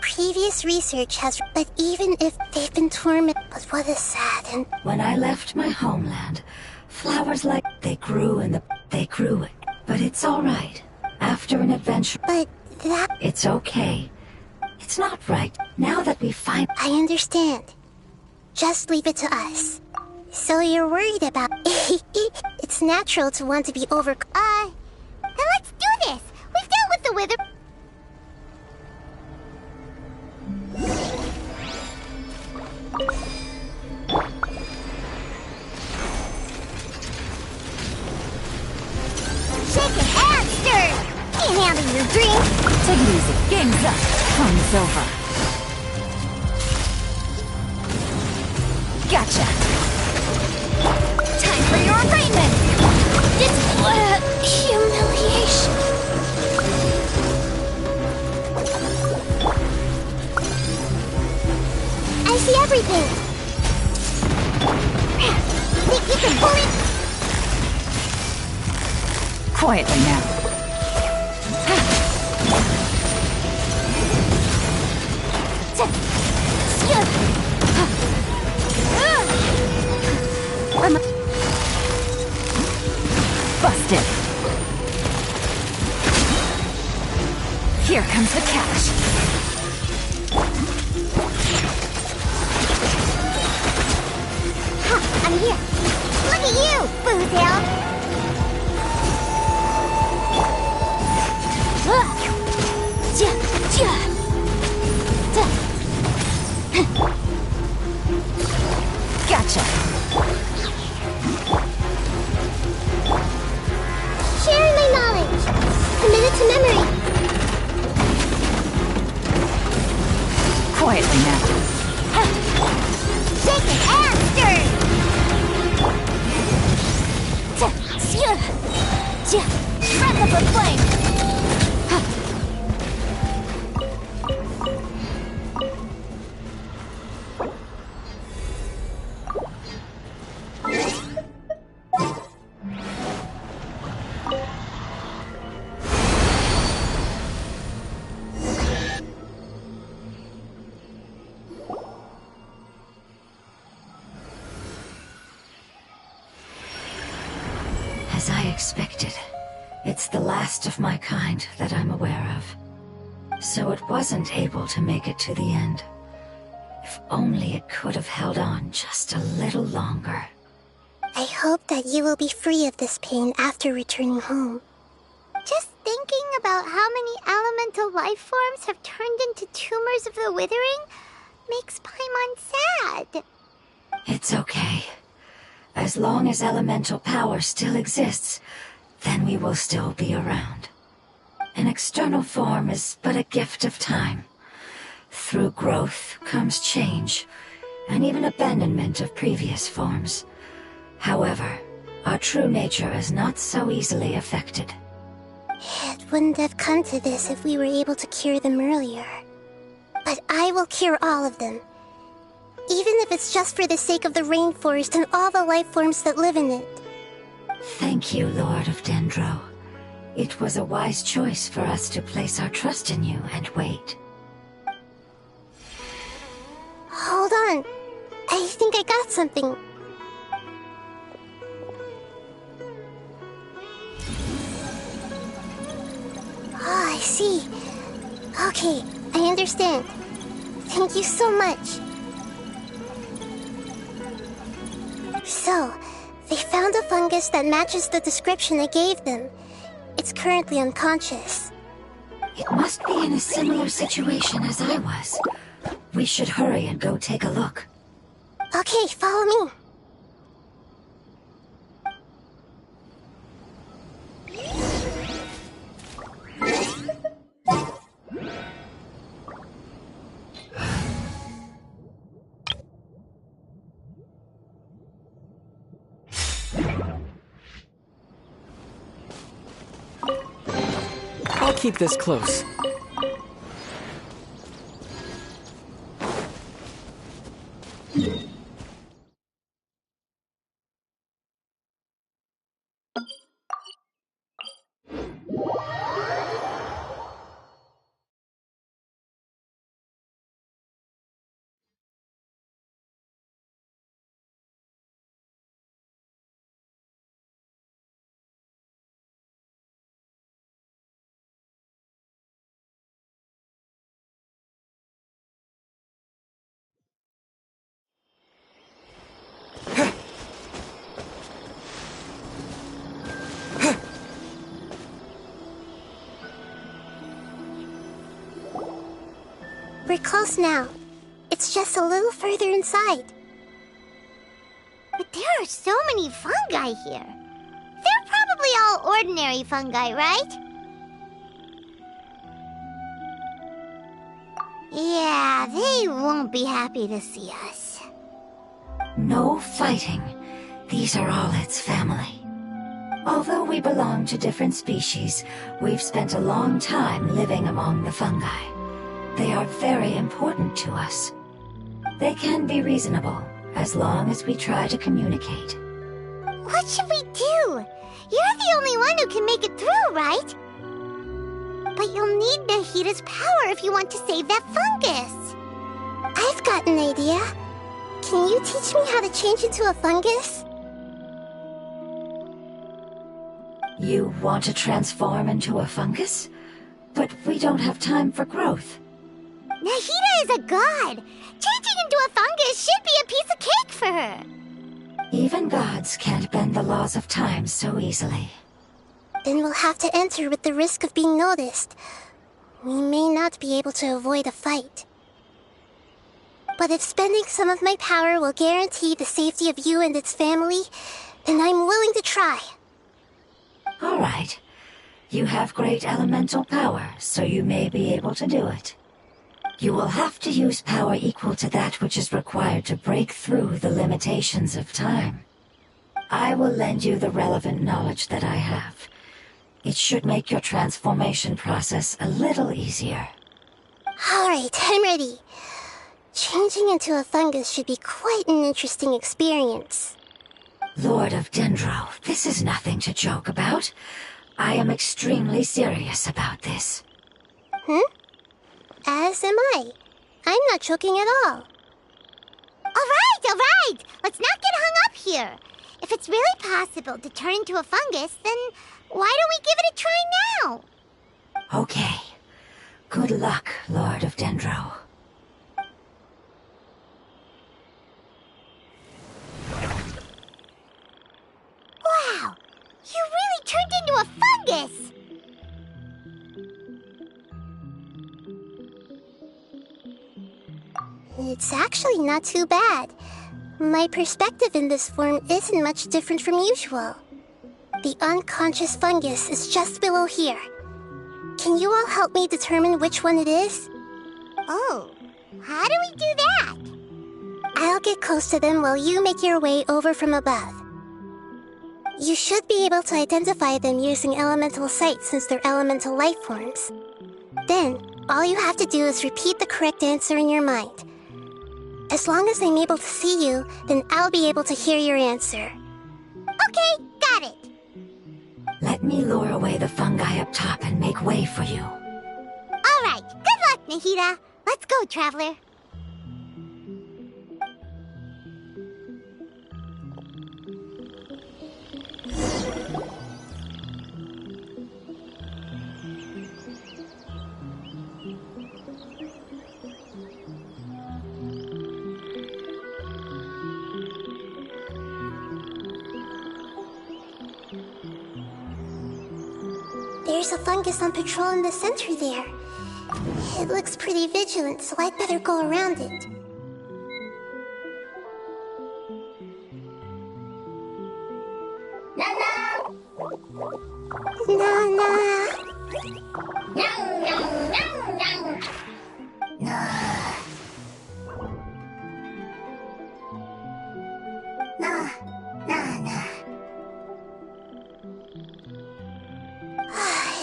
previous research has. But even if they've been tormented. But what is sad and. When I left my homeland, flowers like they grew they grew. But it's all right. After an adventure. But that. It's okay. It's not right. Now that we find. I understand. Just leave it to us. So you're worried about. It's natural to want to be over. Then let's do this. We've dealt with the wither. Shake it and stir. Can't handle your drink. Take it easy. Game's up. Time's over. Gotcha. Time for your arraignment. It's humiliation. I see everything. Think you can bully? Quietly now. Busted. Here comes the catch. I'm here. Look at you, Boozle. Gotcha. Sharing my knowledge. Committed to memory. Quietly now. Shake it and stir. Breath of the flame. As I expected, it's the last of my kind that I'm aware of. So it wasn't able to make it to the end. If only it could have held on just a little longer. I hope that you will be free of this pain after returning home. Just thinking about how many elemental life forms have turned into tumors of the withering makes Paimon sad. It's okay. As long as elemental power still exists, then we will still be around. An external form is but a gift of time. Through growth comes change, and even abandonment of previous forms. However, our true nature is not so easily affected. It wouldn't have come to this if we were able to cure them earlier. But I will cure all of them. Even if it's just for the sake of the rainforest and all the life forms that live in it. Thank you, Lord of Dendro. It was a wise choice for us to place our trust in you and wait. Hold on. I think I got something. Oh, I see. Okay, I understand. Thank you so much. So, they found a fungus that matches the description I gave them. It's currently unconscious. It must be in a similar situation as I was. We should hurry and go take a look. Okay, follow me. I'll keep this close. We're close now. It's just a little further inside. But there are so many fungi here. They're probably all ordinary fungi, right? Yeah, they won't be happy to see us. No fighting. These are all its family. Although we belong to different species, we've spent a long time living among the fungi. They are very important to us. They can be reasonable, as long as we try to communicate. What should we do? You're the only one who can make it through, right? But you'll need Nahita's power if you want to save that fungus. I've got an idea. Can you teach me how to change into a fungus? You want to transform into a fungus? But we don't have time for growth. Nahita is a god. Changing into a fungus should be a piece of cake for her. Even gods can't bend the laws of time so easily. Then we'll have to enter with the risk of being noticed. We may not be able to avoid a fight. But if spending some of my power will guarantee the safety of you and its family, then I'm willing to try. All right. You have great elemental power, so you may be able to do it. You will have to use power equal to that which is required to break through the limitations of time. I will lend you the relevant knowledge that I have. It should make your transformation process a little easier. All right, I'm ready. Changing into a fungus should be quite an interesting experience. Lord of Dendro, this is nothing to joke about. I am extremely serious about this. As am I. I'm not joking at all. All right. Let's not get hung up here. If it's really possible to turn into a fungus, then why don't we give it a try now? Okay. Good luck, Lord of Dendro. Wow! You really turned into a fungus! It's actually not too bad. My perspective in this form isn't much different from usual. The unconscious fungus is just below here. Can you all help me determine which one it is? Oh, how do we do that? I'll get close to them while you make your way over from above. You should be able to identify them using elemental sight since they're elemental life forms. Then, all you have to do is repeat the correct answer in your mind. As long as I'm able to see you, then I'll be able to hear your answer. Okay, got it. Let me lure away the fungi up top and make way for you. All right, good luck, Nahita. Let's go, Traveler. There's a fungus on patrol in the center there. It looks pretty vigilant, so I'd better go around it.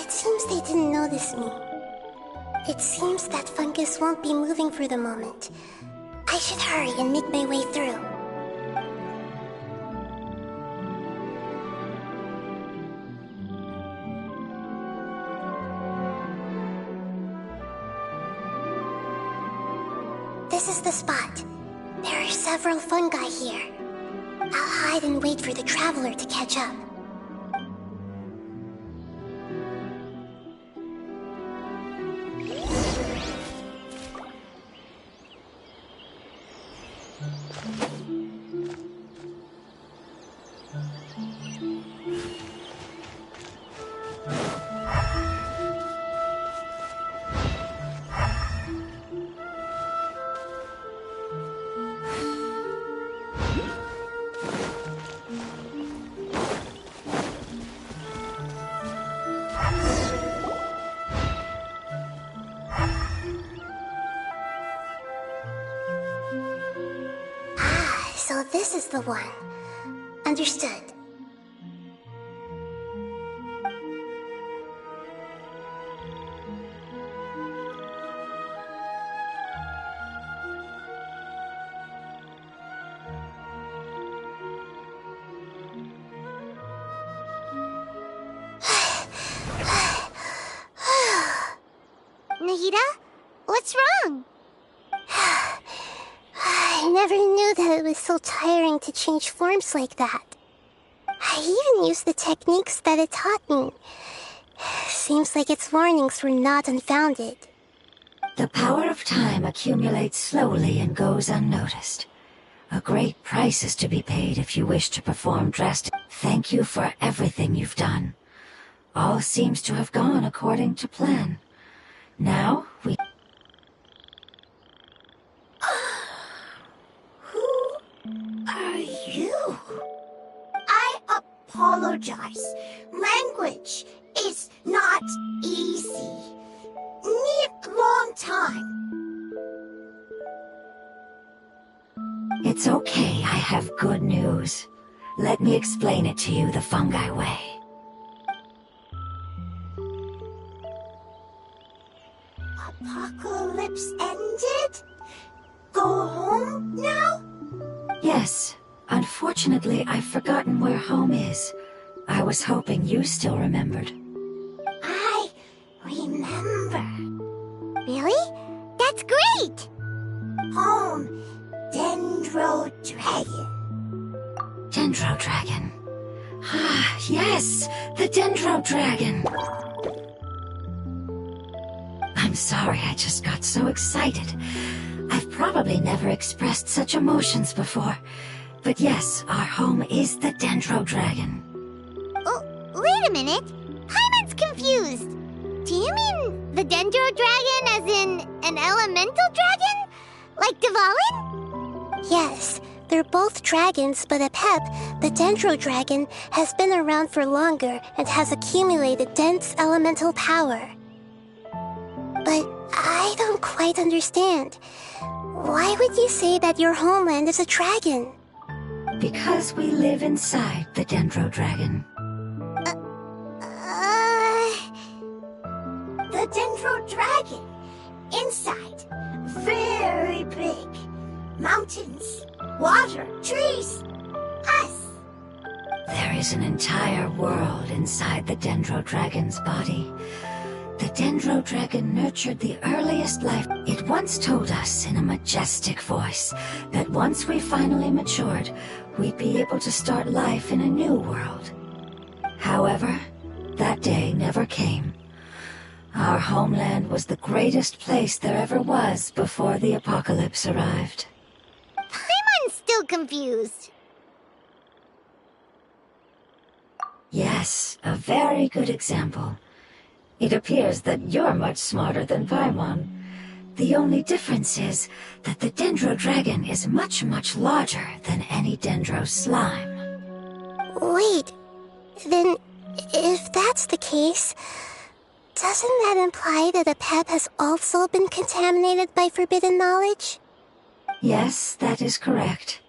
It's seems they didn't notice me. It seems that fungus won't be moving for the moment. I should hurry and make my way through. This is the spot. There are several fungi here. I'll hide and wait for the traveler to catch up. So this is the one. Understood. Nahida? What's wrong? I never knew that it was so tiring to change forms like that. I even used the techniques that it taught me. Seems like its warnings were not unfounded. The power of time accumulates slowly and goes unnoticed. A great price is to be paid if you wish to perform drastic. Thank you for everything you've done. All seems to have gone according to plan. Now we... Are you? I apologize. Language is not easy. Need long time. It's okay, I have good news. Let me explain it to you the fungi way. Apocalypse ended? Go home now? Yes. Unfortunately, I've forgotten where home is. I was hoping you still remembered. I remember. Really? That's great! Home, Dendro Dragon. Dendro Dragon. Ah, yes! The Dendro Dragon! I'm sorry, I just got so excited. I've probably never expressed such emotions before. But yes, our home is the Dendro Dragon. Oh, wait a minute. Paimon's confused. Do you mean the Dendro Dragon as in an elemental dragon? Like Dvalin? Yes, they're both dragons, but Apep, the Dendro Dragon, has been around for longer and has accumulated dense elemental power. But I don't quite understand. Why would you say that your homeland is a dragon? Because we live inside the Dendro Dragon. The Dendro Dragon. Inside. Very big. Mountains. Water. Trees. Us. There is an entire world inside the Dendro Dragon's body. The Dendro Dragon nurtured the earliest life. It once told us in a majestic voice that once we finally matured, we'd be able to start life in a new world. However, that day never came. Our homeland was the greatest place there ever was before the apocalypse arrived. Paimon's still confused. Yes, a very good example. It appears that you're much smarter than Paimon. The only difference is that the Dendro Dragon is much, much larger than any Dendro slime. Wait, then if that's the case, doesn't that imply that Apep has also been contaminated by forbidden knowledge? Yes, that is correct.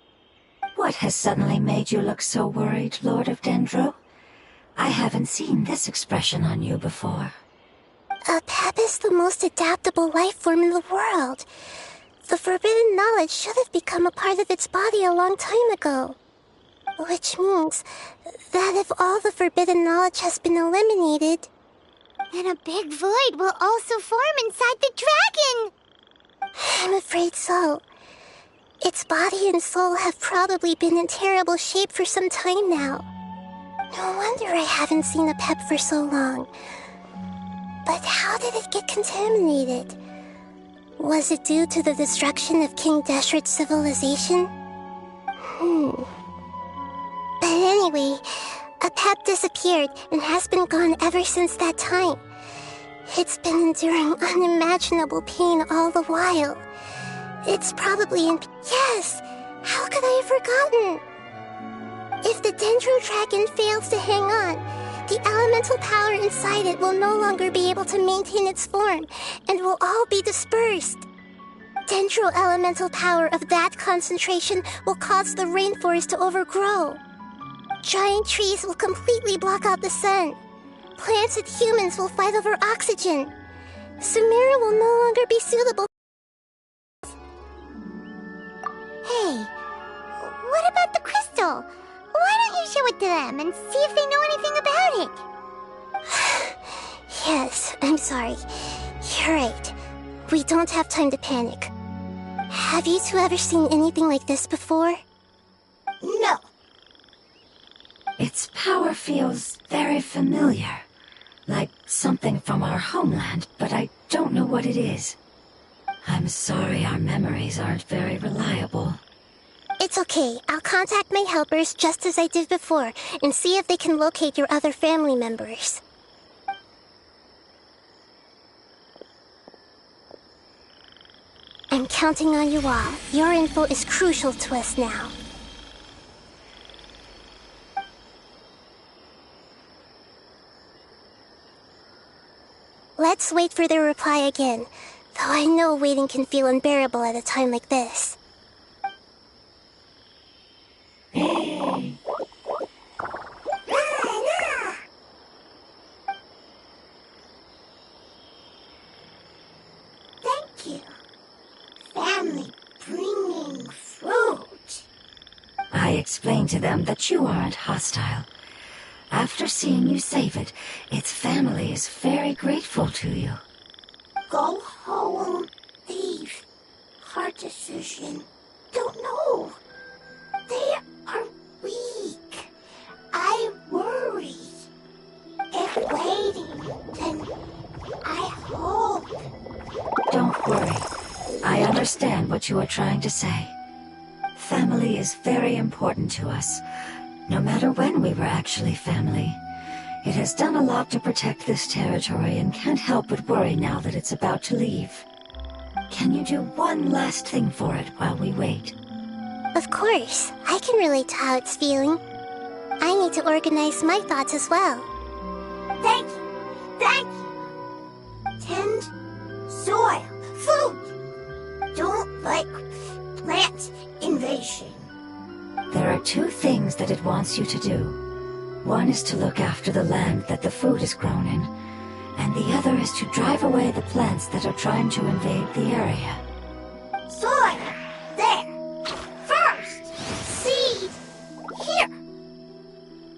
What has suddenly made you look so worried, Lord of Dendro? I haven't seen this expression on you before. A pep is the most adaptable life form in the world. The forbidden knowledge should have become a part of its body a long time ago. Which means that if all the forbidden knowledge has been eliminated, then a big void will also form inside the dragon! I'm afraid so. Its body and soul have probably been in terrible shape for some time now. No wonder I haven't seen a pep for so long. But how did it get contaminated? Was it due to the destruction of King Deshret's civilization? But anyway, a pep disappeared and has been gone ever since that time. It's been enduring unimaginable pain all the while. It's probably in... Yes! How could I have forgotten? If the Dendro Dragon fails to hang on, the elemental power inside it will no longer be able to maintain its form, and will all be dispersed. Dendro elemental power of that concentration will cause the rainforest to overgrow. Giant trees will completely block out the sun. Plants and humans will fight over oxygen. Sumeru will no longer be suitable. Hey, what about the crystal? Why don't you show it to them and see if they know anything about it? Yes, I'm sorry. You're right. We don't have time to panic. Have you two ever seen anything like this before? No. Its power feels very familiar. Like something from our homeland, but I don't know what it is. I'm sorry our memories aren't very reliable. It's okay. I'll contact my helpers just as I did before and see if they can locate your other family members. I'm counting on you all. Your info is crucial to us now. Let's wait for their reply again, though I know waiting can feel unbearable at a time like this. Thank you. Family bringing fruit. I explained to them that you aren't hostile. After seeing you save it, its family is very grateful to you. Go home, thief. Hard decision. Don't know. They are weak. I worry. If waiting, then I hope. Don't worry. I understand what you are trying to say. Family is very important to us. No matter when we were actually family. It has done a lot to protect this territory and can't help but worry now that it's about to leave. Can you do one last thing for it while we wait? Of course. I can relate to how it's feeling. I need to organize my thoughts as well. Thank you. Thank you. Tend soil, food. Don't like plant invasion. There are two things that it wants you to do. One is to look after the land that the food is grown in, and the other is to drive away the plants that are trying to invade the area. Soil. There. First. Seed. Here.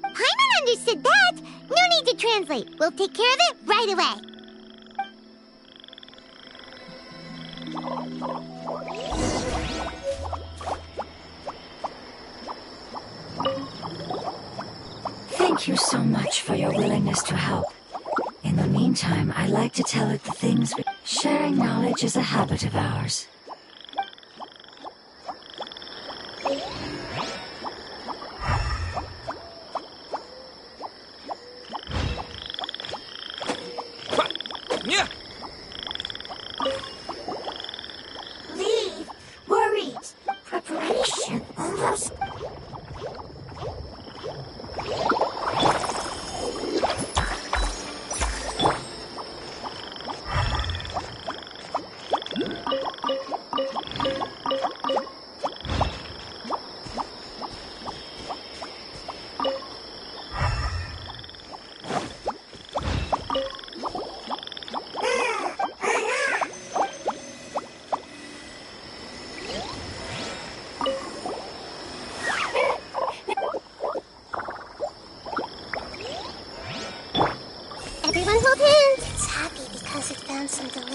Paimon understood that. No need to translate. We'll take care of it right away. Thank you so much for your willingness to help. In the meantime, I like to tell it the things we... Sharing knowledge is a habit of ours. Yeah. Leave. Worried. Preparation almost.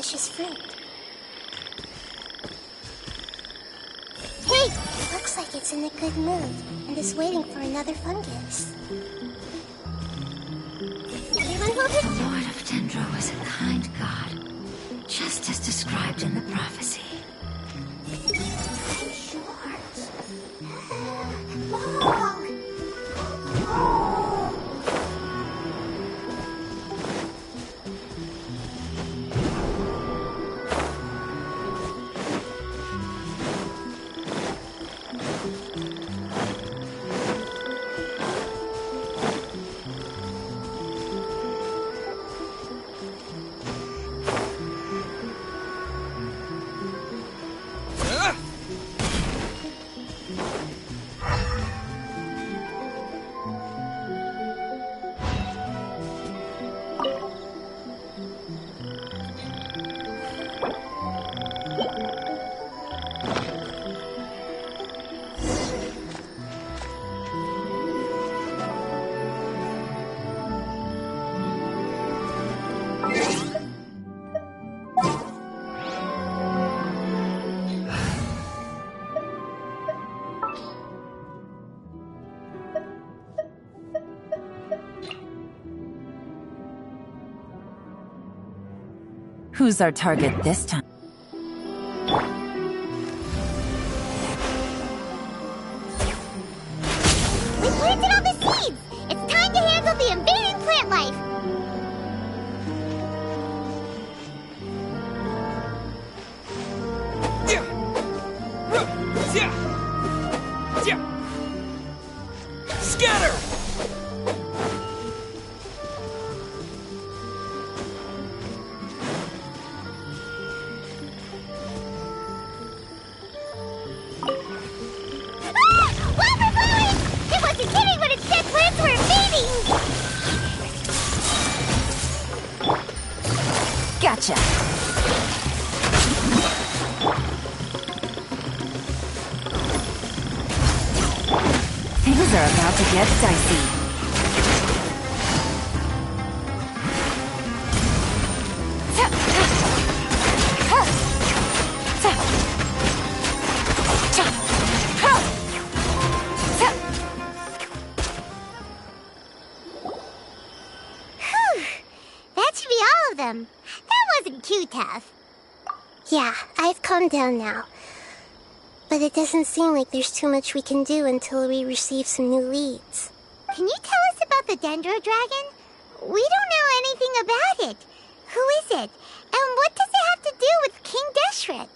delicious fruit. Hey! Looks like it's in a good mood and is waiting for another fungus. Everyone hold it. The Lord of Dendro is a kind god, just as described in the prophecy. Short. Long. Who's our target this time? We planted all the seeds! It's time to handle the invading plant life! Scatter! Gotcha! Things are about to get dicey. That should be all of them. That wasn't too tough. Yeah, I've calmed down now. But it doesn't seem like there's too much we can do until we receive some new leads. Can you tell us about the Dendro Dragon? We don't know anything about it. Who is it? And what does it have to do with King Deshret?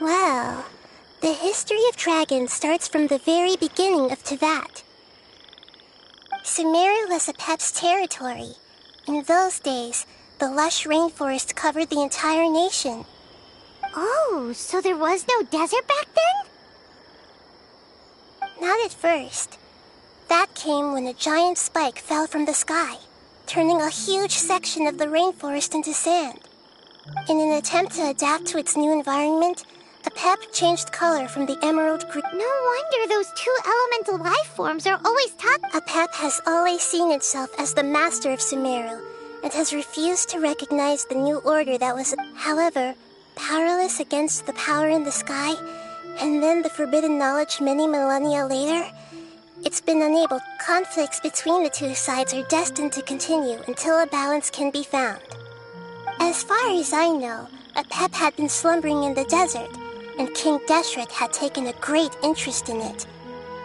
Well, the history of dragons starts from the very beginning of Teyvat. Sumeru was Apep's territory. In those days, the lush rainforest covered the entire nation. Oh, so there was no desert back then? Not at first. That came when a giant spike fell from the sky, turning a huge section of the rainforest into sand. In an attempt to adapt to its new environment, Apep changed color from the emerald green. No wonder those two elemental life forms are always Apep has always seen itself as the master of Sumeru, and has refused to recognize the new order that was, however, powerless against the power in the sky, and then the forbidden knowledge many millennia later. It's been unable. Conflicts between the two sides are destined to continue until a balance can be found. As far as I know, Apep had been slumbering in the desert, and King Deshret had taken a great interest in it.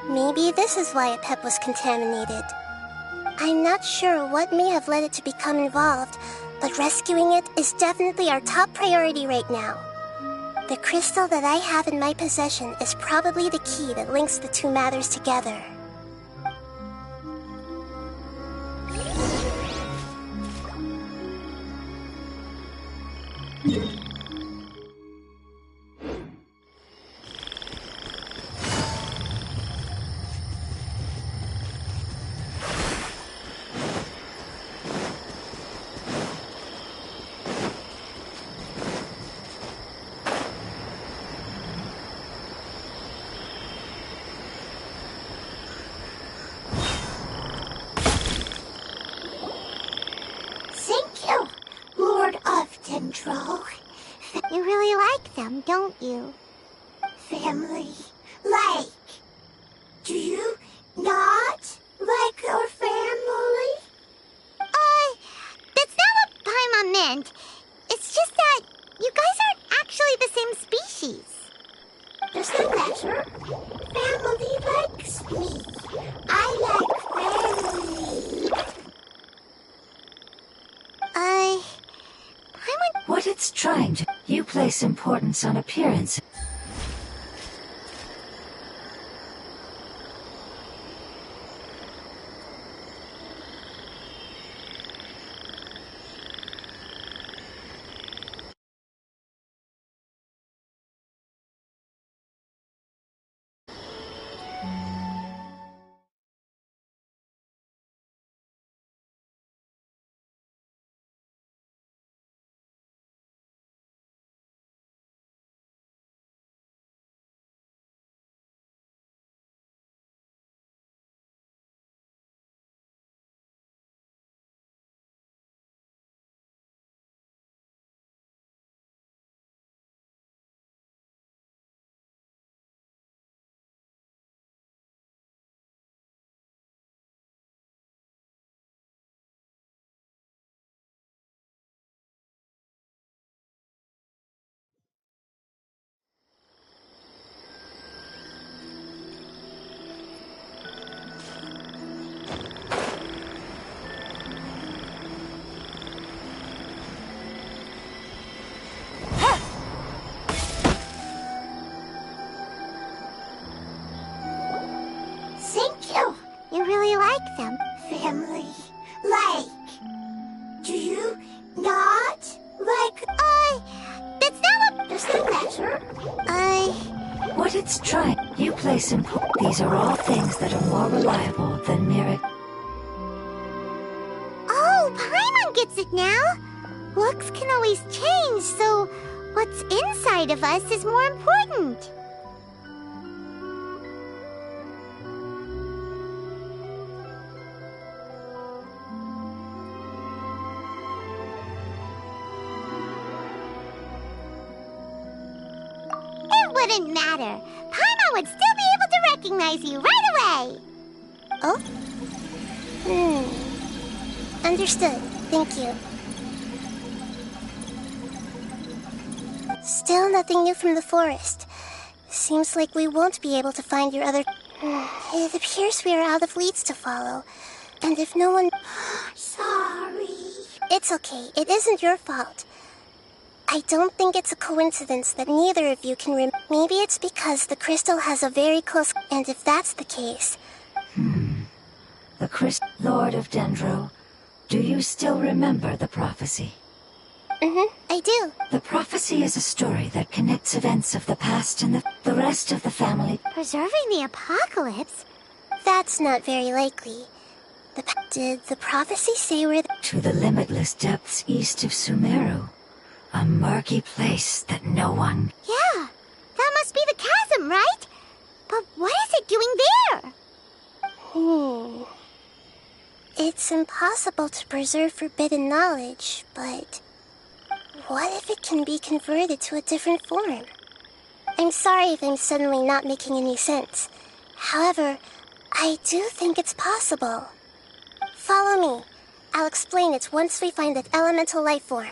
Maybe this is why Apep was contaminated. I'm not sure what may have led it to become involved, but rescuing it is definitely our top priority right now. The crystal that I have in my possession is probably the key that links the two matters together. them, don't you? Family, like. Do you not like your family? That's not what Paimon meant. It's just that you guys aren't actually the same species. Doesn't matter. Family likes me. I like family. Paimon... What it's trying to... You place importance on appearance. You really like them. Family, like. Do you not like... That's not what... Doesn't matter. What it's trying... You place important... These are all things that are more reliable than mere... Oh, Paimon gets it now. Looks can always change, so what's inside of us is more important. Wouldn't matter. Paimon would still be able to recognize you right away. Oh? Understood. Thank you. Still nothing new from the forest. Seems like we won't be able to find your other... It appears we are out of leads to follow. And if no one... Sorry. It's okay. It isn't your fault. I don't think it's a coincidence that neither of you can Maybe it's because the crystal has a very close... And if that's the case... The Lord of Dendro, do you still remember the prophecy? I do. The prophecy is a story that connects events of the past and the rest of the family. Preserving the apocalypse? That's not very likely. Did the prophecy say we're... To the limitless depths east of Sumeru. A murky place that no one... Yeah, that must be the chasm, right? But what is it doing there? It's impossible to preserve forbidden knowledge, but... What if it can be converted to a different form? I'm sorry if I'm suddenly not making any sense. However, I do think it's possible. Follow me. I'll explain it once we find that elemental life form.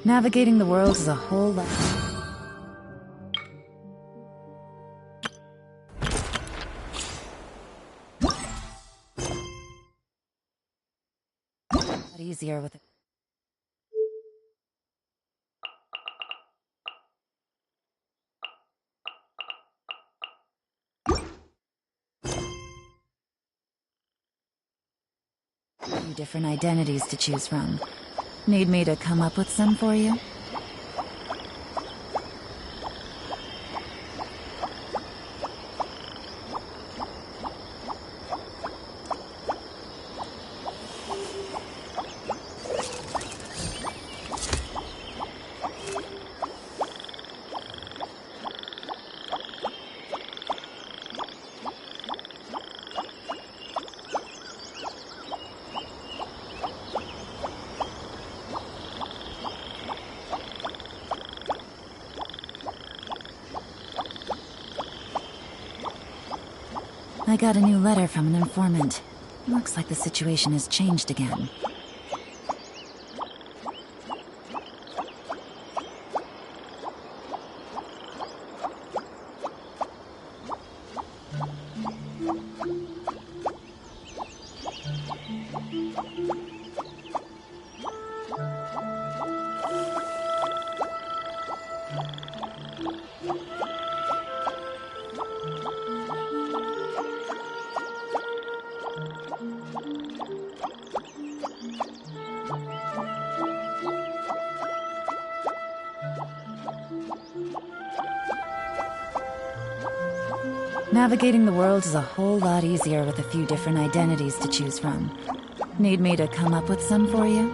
Navigating the world is a whole lot easier with it. Few different identities to choose from. Need me to come up with some for you? I got a new letter from an informant. Looks like the situation has changed again. Navigating the world is a whole lot easier with a few different identities to choose from. Need me to come up with some for you?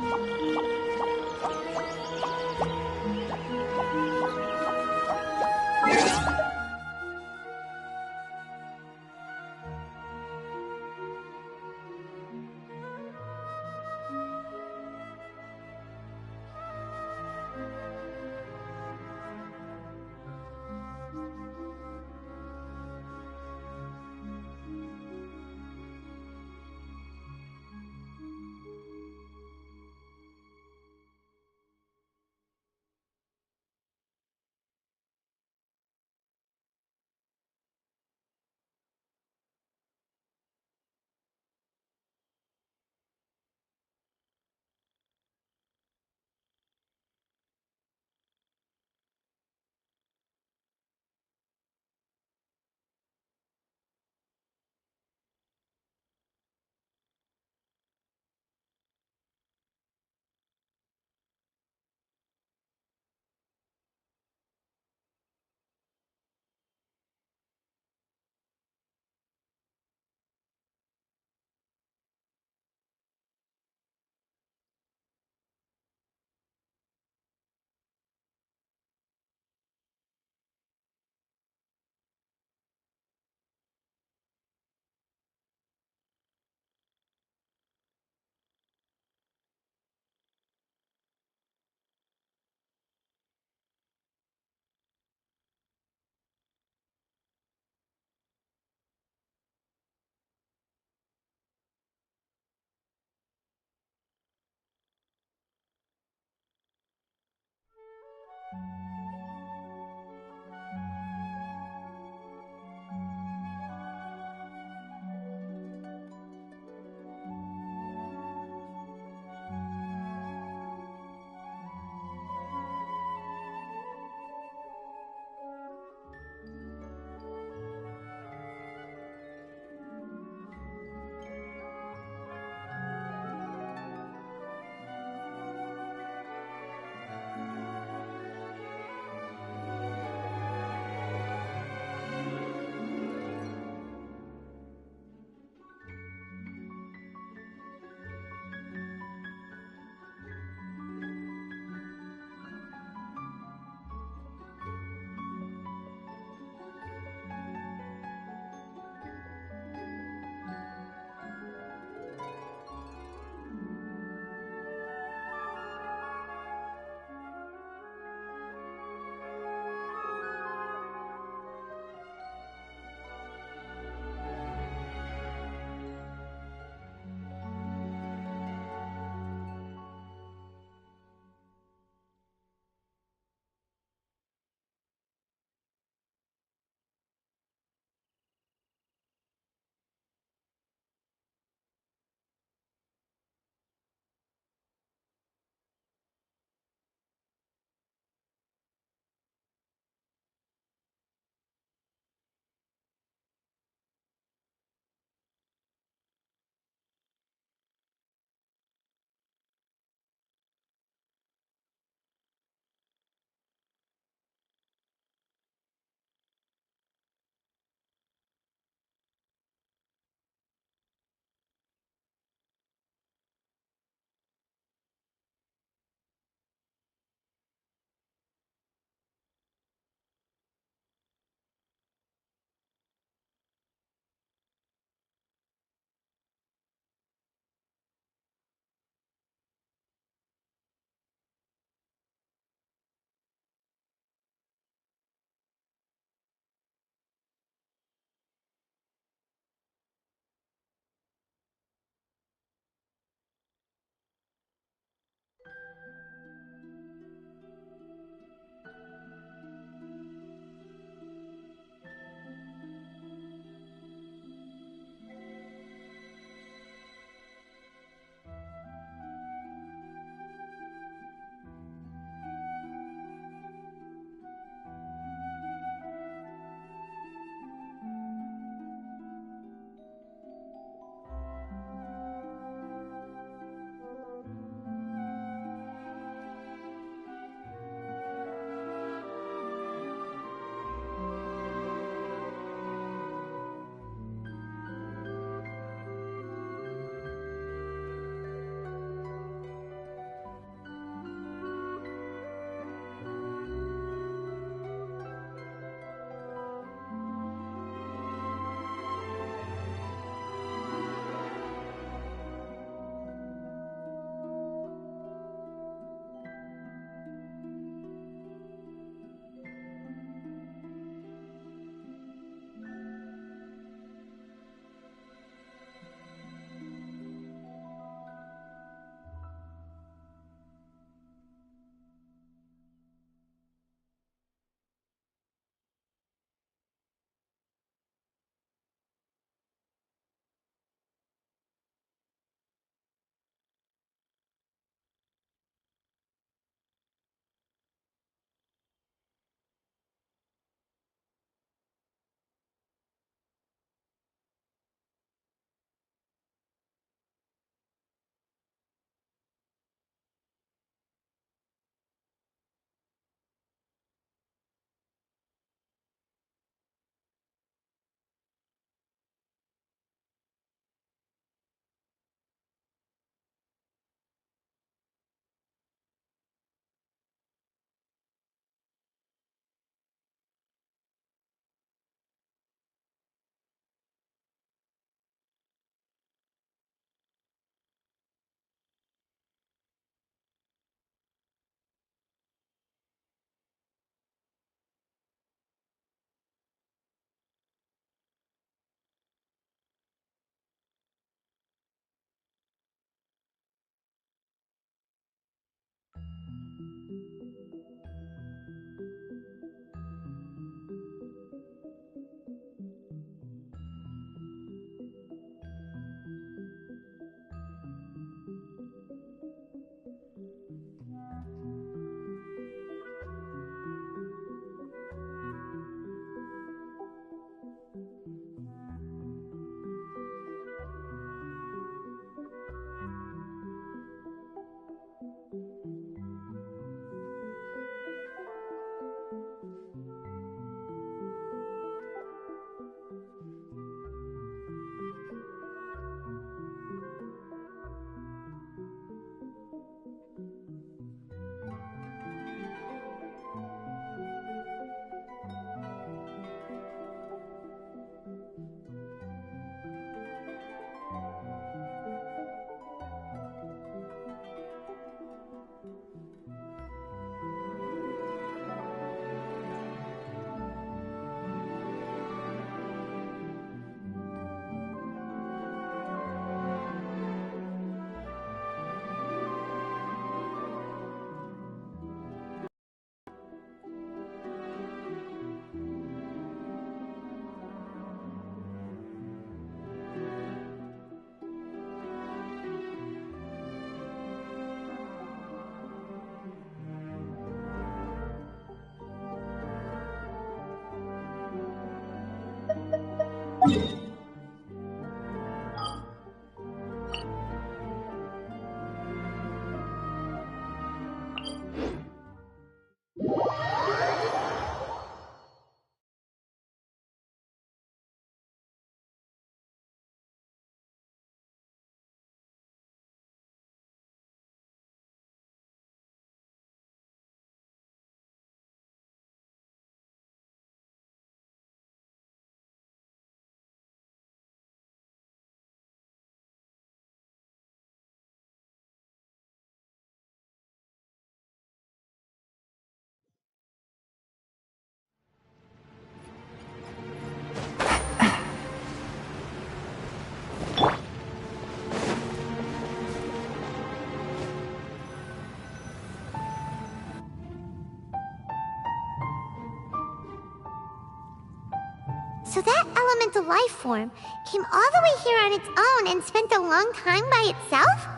So that elemental life form came all the way here on its own and spent a long time by itself?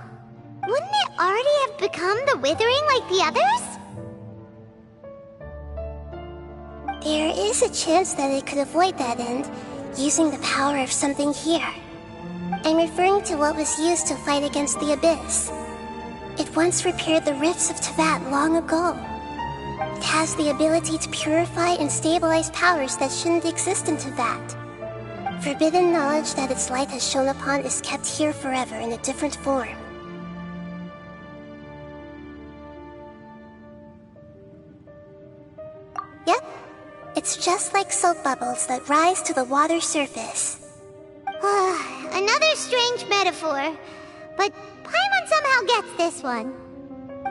Wouldn't it already have become the Withering like the others? There is a chance that it could avoid that end, using the power of something here. I'm referring to what was used to fight against the Abyss. It once repaired the rifts of Teyvat long ago. It has the ability to purify and stabilize powers that shouldn't exist in Teyvat. Forbidden knowledge that its light has shone upon is kept here forever in a different form. Yep, it's just like soap bubbles that rise to the water surface. Another strange metaphor, but Paimon somehow gets this one.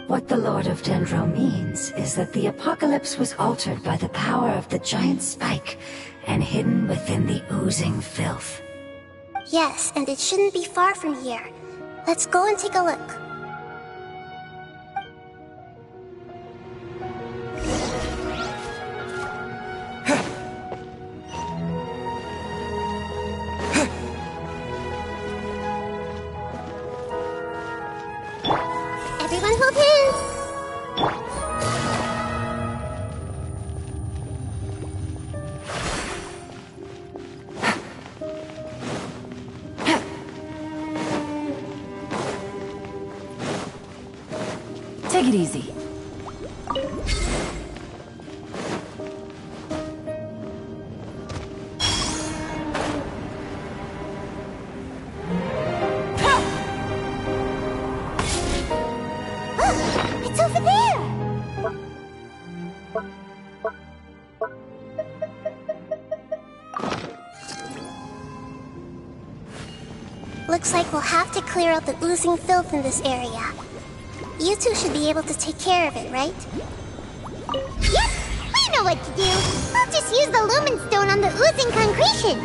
What the Lord of Dendro means is that the apocalypse was altered by the power of the giant spike and hidden within the oozing filth. Yes, and it shouldn't be far from here. Let's go and take a look. Everyone hold hands! Take it easy. It's over there! Looks like we'll have to clear out the oozing filth in this area. You two should be able to take care of it, right? Yep! We know what to do! We'll just use the lumen stone on the oozing concretion!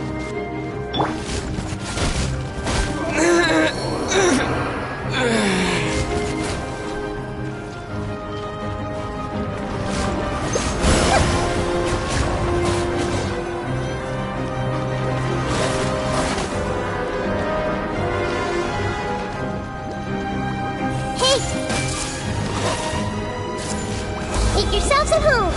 Make yourselves at home!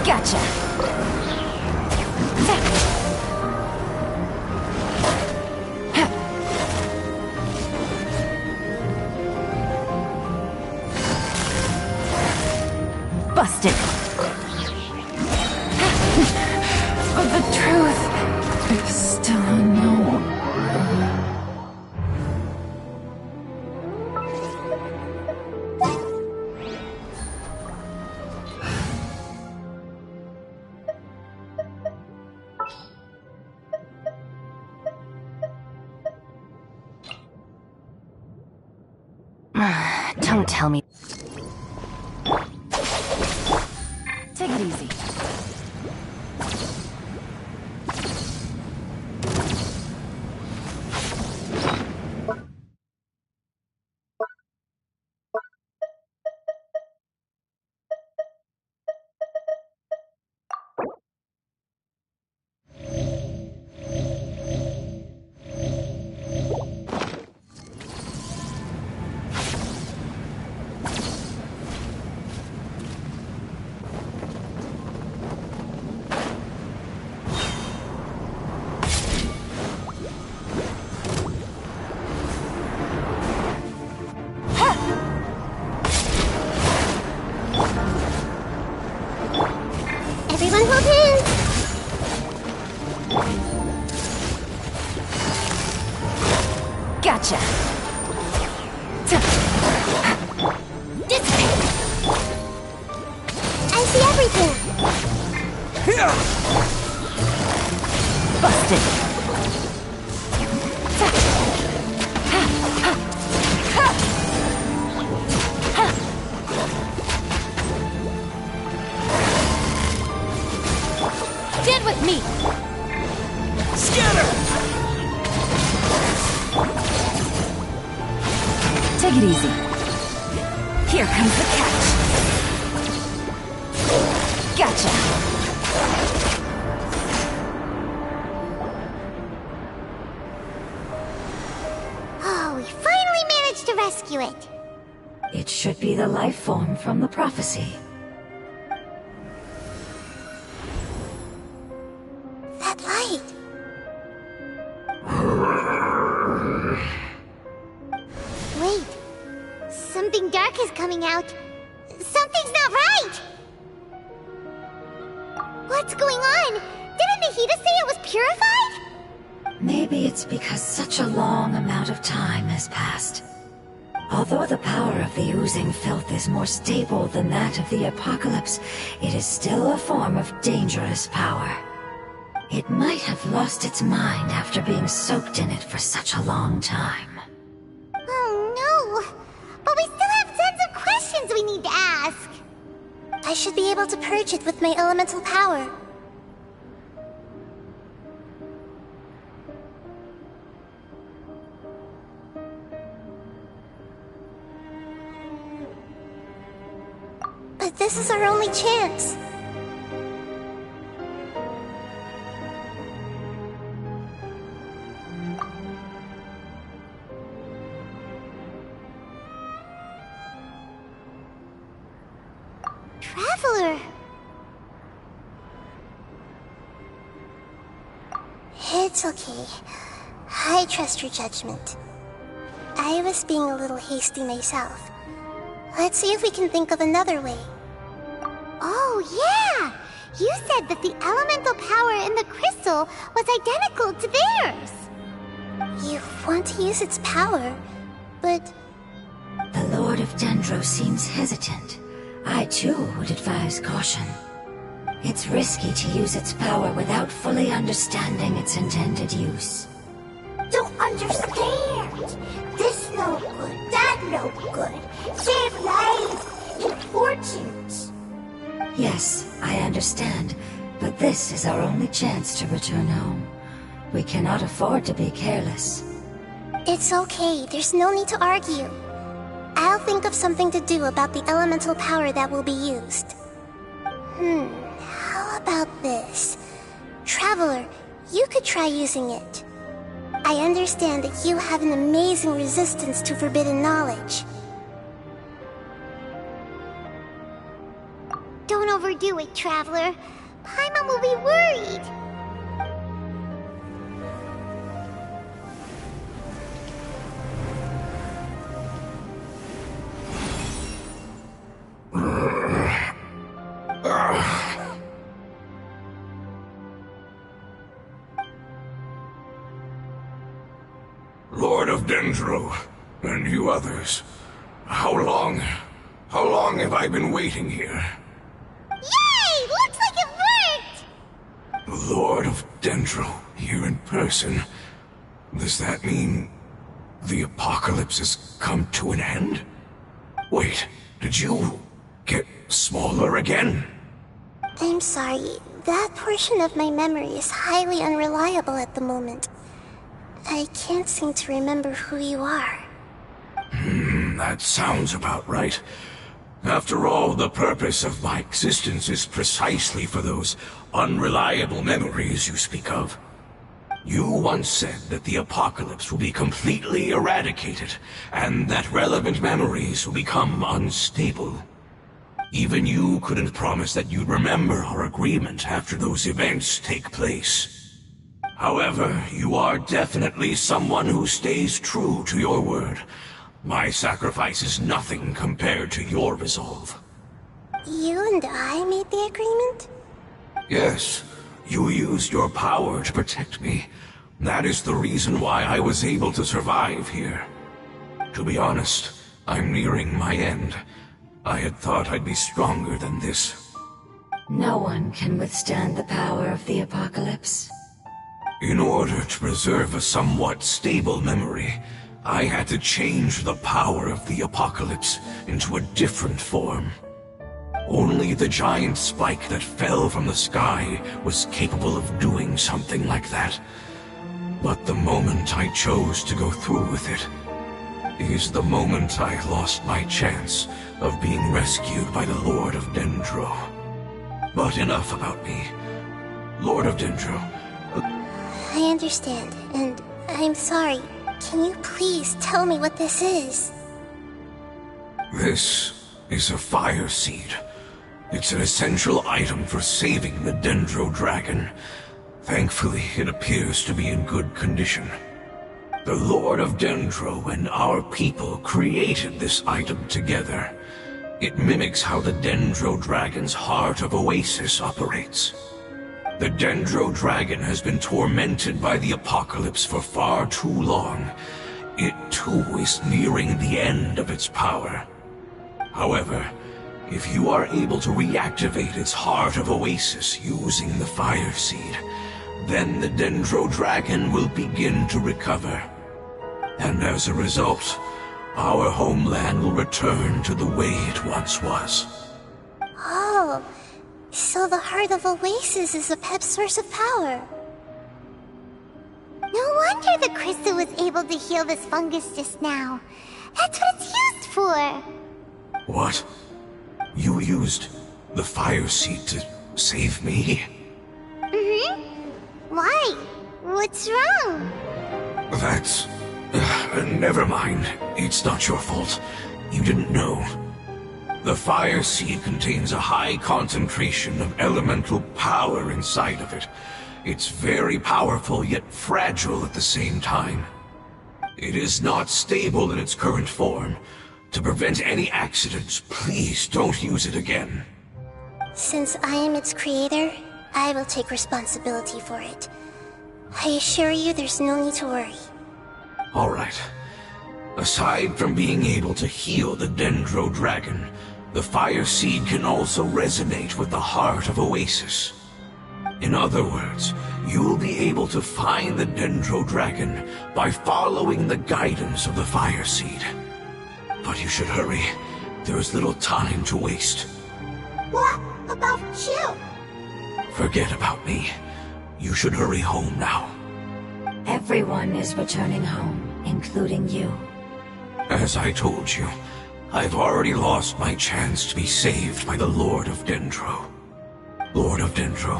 Gotcha. Busted. But the truth is still unknown. Don't tell me. Take it easy. Me! Scatter! Take it easy. Here comes the catch. Gotcha. Oh, we finally managed to rescue it. It should be the life form from the prophecy. That light. Wait. Something dark is coming out. Something's not right! What's going on? Didn't Nahida say it was purified? Maybe it's because such a long amount of time has passed. Although the power of the oozing filth is more stable than that of the apocalypse, it is still a form of dangerous power. It might have lost its mind after being soaked in it for such a long time. Oh no! But we still have tons of questions we need to ask! I should be able to purge it with my elemental power. But this is our only chance. Traveler! It's okay. I trust your judgment. I was being a little hasty myself. Let's see if we can think of another way. Oh, yeah! You said that the elemental power in the crystal was identical to theirs! You want to use its power, but... The Lord of Dendro seems hesitant. I too would advise caution. It's risky to use its power without fully understanding its intended use. Don't understand. This no good, that no good. Save lives, important. Yes, I understand, but this is our only chance to return home. We cannot afford to be careless. It's okay, there's no need to argue. I'll think of something to do about the elemental power that will be used. How about this? Traveler, you could try using it. I understand that you have an amazing resistance to forbidden knowledge. Don't overdo it, Traveler. Paimon will be worried. Lord of Dendro, and you others, how long have I been waiting here? Yay! Looks like it worked! Lord of Dendro, here in person. Does that mean the apocalypse has come to an end? Wait, did you get smaller again? I'm sorry, that portion of my memory is highly unreliable at the moment. I can't seem to remember who you are. That sounds about right. After all, the purpose of my existence is precisely for those unreliable memories you speak of. You once said that the apocalypse will be completely eradicated, and that relevant memories will become unstable. Even you couldn't promise that you'd remember our agreement after those events take place. However, you are definitely someone who stays true to your word. My sacrifice is nothing compared to your resolve. You and I made the agreement? Yes, you used your power to protect me. That is the reason why I was able to survive here. To be honest, I'm nearing my end. I had thought I'd be stronger than this. No one can withstand the power of the apocalypse. In order to preserve a somewhat stable memory, I had to change the power of the apocalypse into a different form. Only the giant spike that fell from the sky was capable of doing something like that. But the moment I chose to go through with it is the moment I lost my chance of being rescued by the Lord of Dendro. But enough about me. Lord of Dendro. I understand, and I'm sorry. Can you please tell me what this is? This is a fire seed. It's an essential item for saving the Dendro Dragon. Thankfully, it appears to be in good condition. The Lord of Dendro and our people created this item together. It mimics how the Dendro Dragon's Heart of Oasis operates. The Dendro Dragon has been tormented by the apocalypse for far too long. It too is nearing the end of its power. However, if you are able to reactivate its Heart of Oasis using the Fire Seed, then the Dendro Dragon will begin to recover. And as a result, our homeland will return to the way it once was. Oh, so the Heart of Oasis is a pep source of power. No wonder the crystal was able to heal this fungus just now. That's what it's used for. What? You used the Fire Seed to save me? Mm-hmm. Why? What's wrong? That's... never mind. It's not your fault. You didn't know. The Fire Seed contains a high concentration of elemental power inside of it. It's very powerful, yet fragile at the same time. It is not stable in its current form. To prevent any accidents, please don't use it again. Since I am its creator, I will take responsibility for it. I assure you there's no need to worry. All right. Aside from being able to heal the Dendro Dragon, the Fire Seed can also resonate with the Heart of Oasis. In other words, you'll be able to find the Dendro Dragon by following the guidance of the Fire Seed. But you should hurry. There is little time to waste. What about you? Forget about me. You should hurry home now. Everyone is returning home, including you. As I told you, I've already lost my chance to be saved by the Lord of Dendro. Lord of Dendro,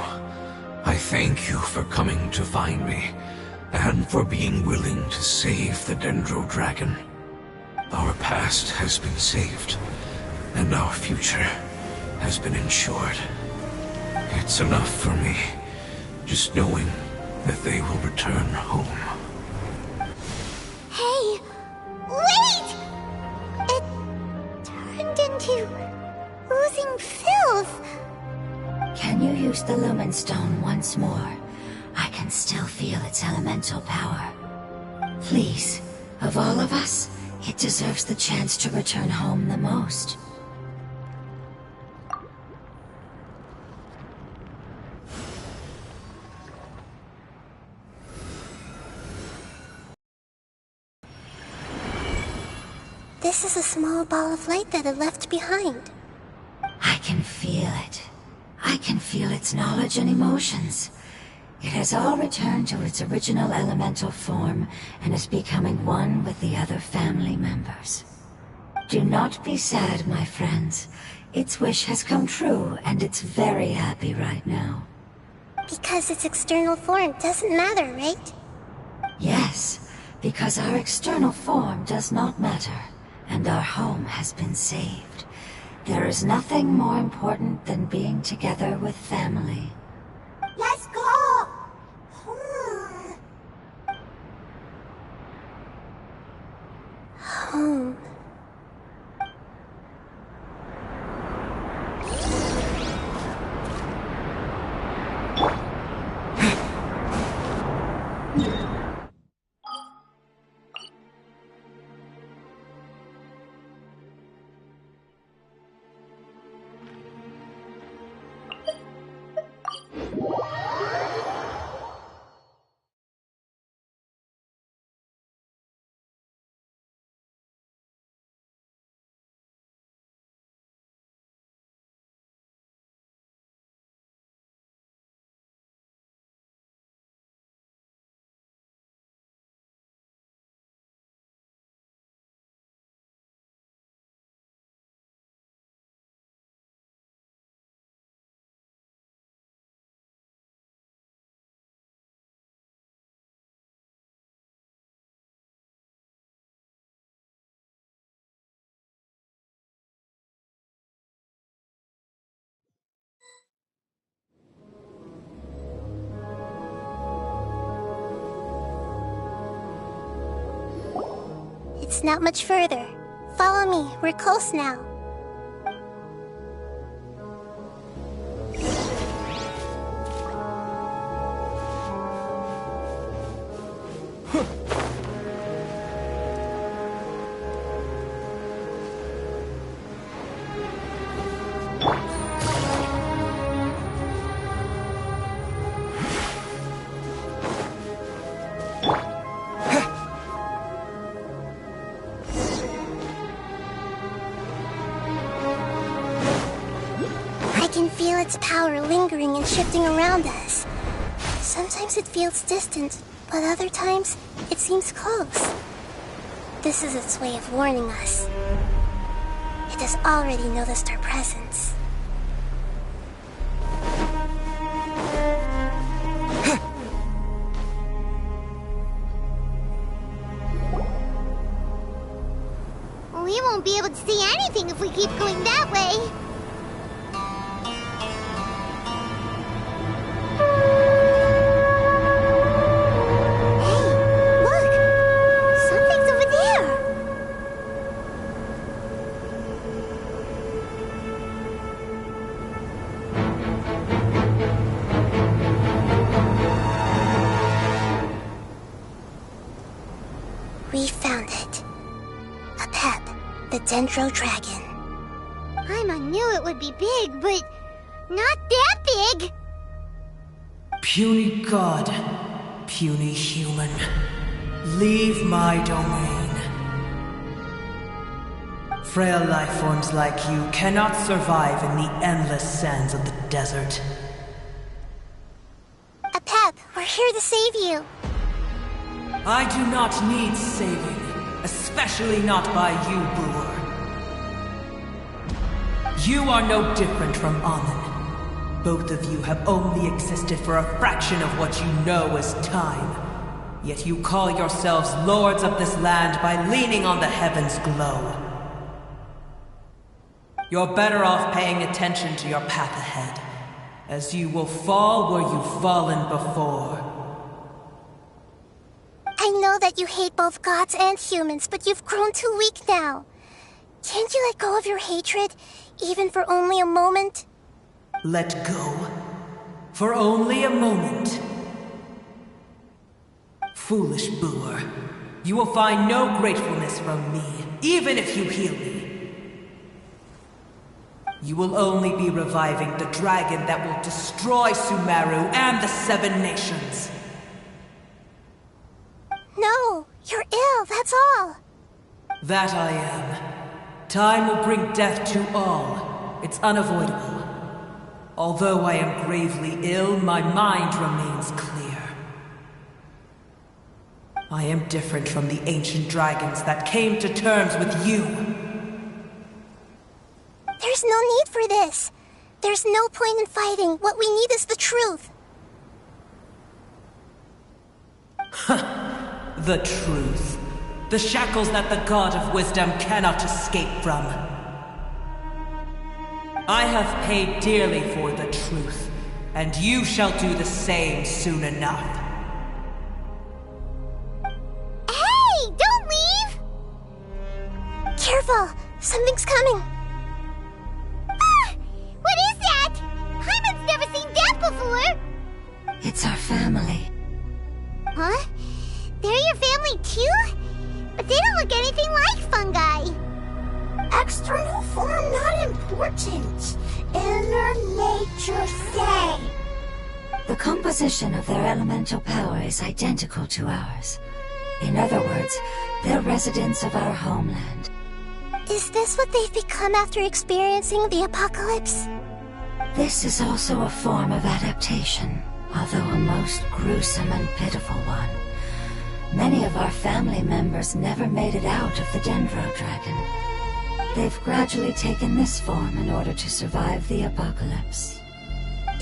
I thank you for coming to find me, and for being willing to save the Dendro Dragon. Our past has been saved, and our future has been ensured. It's enough for me, just knowing that they will return home. Hey! Wait! It turned into oozing filth. Can you use the Lumen Stone once more? I can still feel its elemental power. Please, of all of us, it deserves the chance to return home the most. This is a small ball of light that it left behind. I can feel it. I can feel its knowledge and emotions. It has all returned to its original elemental form and is becoming one with the other family members. Do not be sad, my friends. Its wish has come true, and it's very happy right now. Because its external form doesn't matter, right? Yes, because our external form does not matter, and our home has been saved. There is nothing more important than being together with family. Let's go! Home. It's not much further. Follow me, we're close now. Its power lingering and shifting around us. Sometimes it feels distant, but other times it seems close. This is its way of warning us. It has already noticed our presence. We won't be able to see anything if we keep going that way. Dendro Dragon. Paimon knew it would be big, but not that big! Puny god, puny human, leave my domain. Frail life forms like you cannot survive in the endless sands of the desert. Apep, we're here to save you. I do not need saving, especially not by you, Brewer. You are no different from Amun. Both of you have only existed for a fraction of what you know as time. Yet you call yourselves lords of this land by leaning on the heavens' glow. You're better off paying attention to your path ahead, as you will fall where you've fallen before. I know that you hate both gods and humans, but you've grown too weak now. Can't you let go of your hatred, even for only a moment? Let go? For only a moment? Foolish Brewer, you will find no gratefulness from me, even if you heal me. You will only be reviving the dragon that will destroy Sumeru and the Seven Nations. No, you're ill, that's all. That I am. Time will bring death to all. It's unavoidable. Although I am gravely ill, my mind remains clear. I am different from the ancient dragons that came to terms with you. There's no need for this. There's no point in fighting. What we need is the truth. The truth. The shackles that the God of Wisdom cannot escape from. I have paid dearly for the truth, and you shall do the same soon enough. Hey! Don't leave! Careful! Something's coming! Ah! What is that? Paimon's never seen that before! It's our family. Huh? They're your family too? But they don't look anything like fungi. External form not important. Inner nature say. The composition of their elemental power is identical to ours. In other words, they're residents of our homeland. Is this what they've become after experiencing the apocalypse? This is also a form of adaptation, although a most gruesome and pitiful one. Many of our family members never made it out of the Dendro Dragon. They've gradually taken this form in order to survive the apocalypse.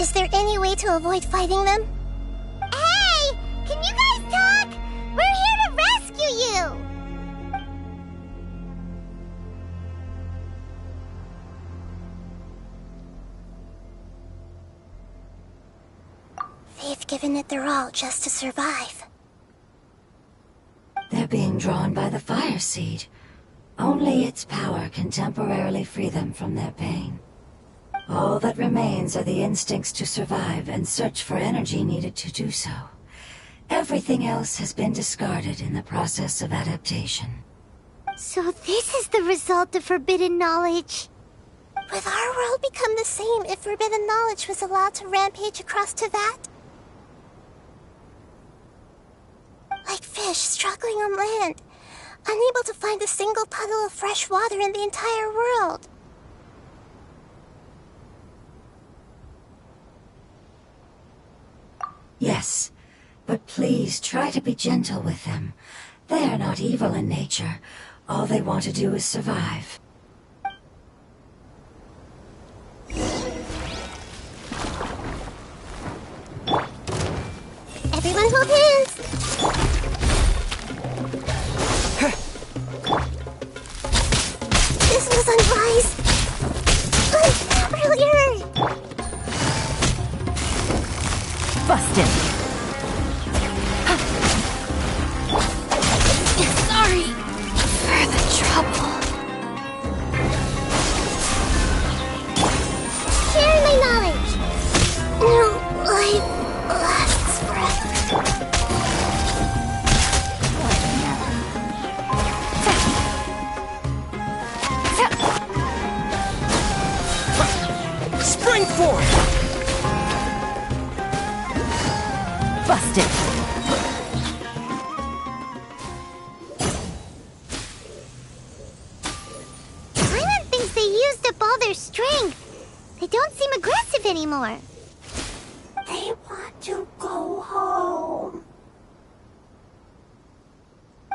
Is there any way to avoid fighting them? Hey! Can you guys talk? We're here to rescue you! They've given it their all just to survive. They're being drawn by the fire seed. Only its power can temporarily free them from their pain. All that remains are the instincts to survive and search for energy needed to do so. Everything else has been discarded in the process of adaptation. So this is the result of forbidden knowledge. Would our world become the same if forbidden knowledge was allowed to rampage across Teyvat? Like fish struggling on land, unable to find a single puddle of fresh water in the entire world. Yes, but please try to be gentle with them. They are not evil in nature. All they want to do is survive. Everyone hold hands! This was unwise! Earlier! Busted! Sorry for the trouble. Share my knowledge! No life lasts forever. Spring forth! Busted! Paimon thinks they used up all their strength. They don't seem aggressive anymore. They want to go home.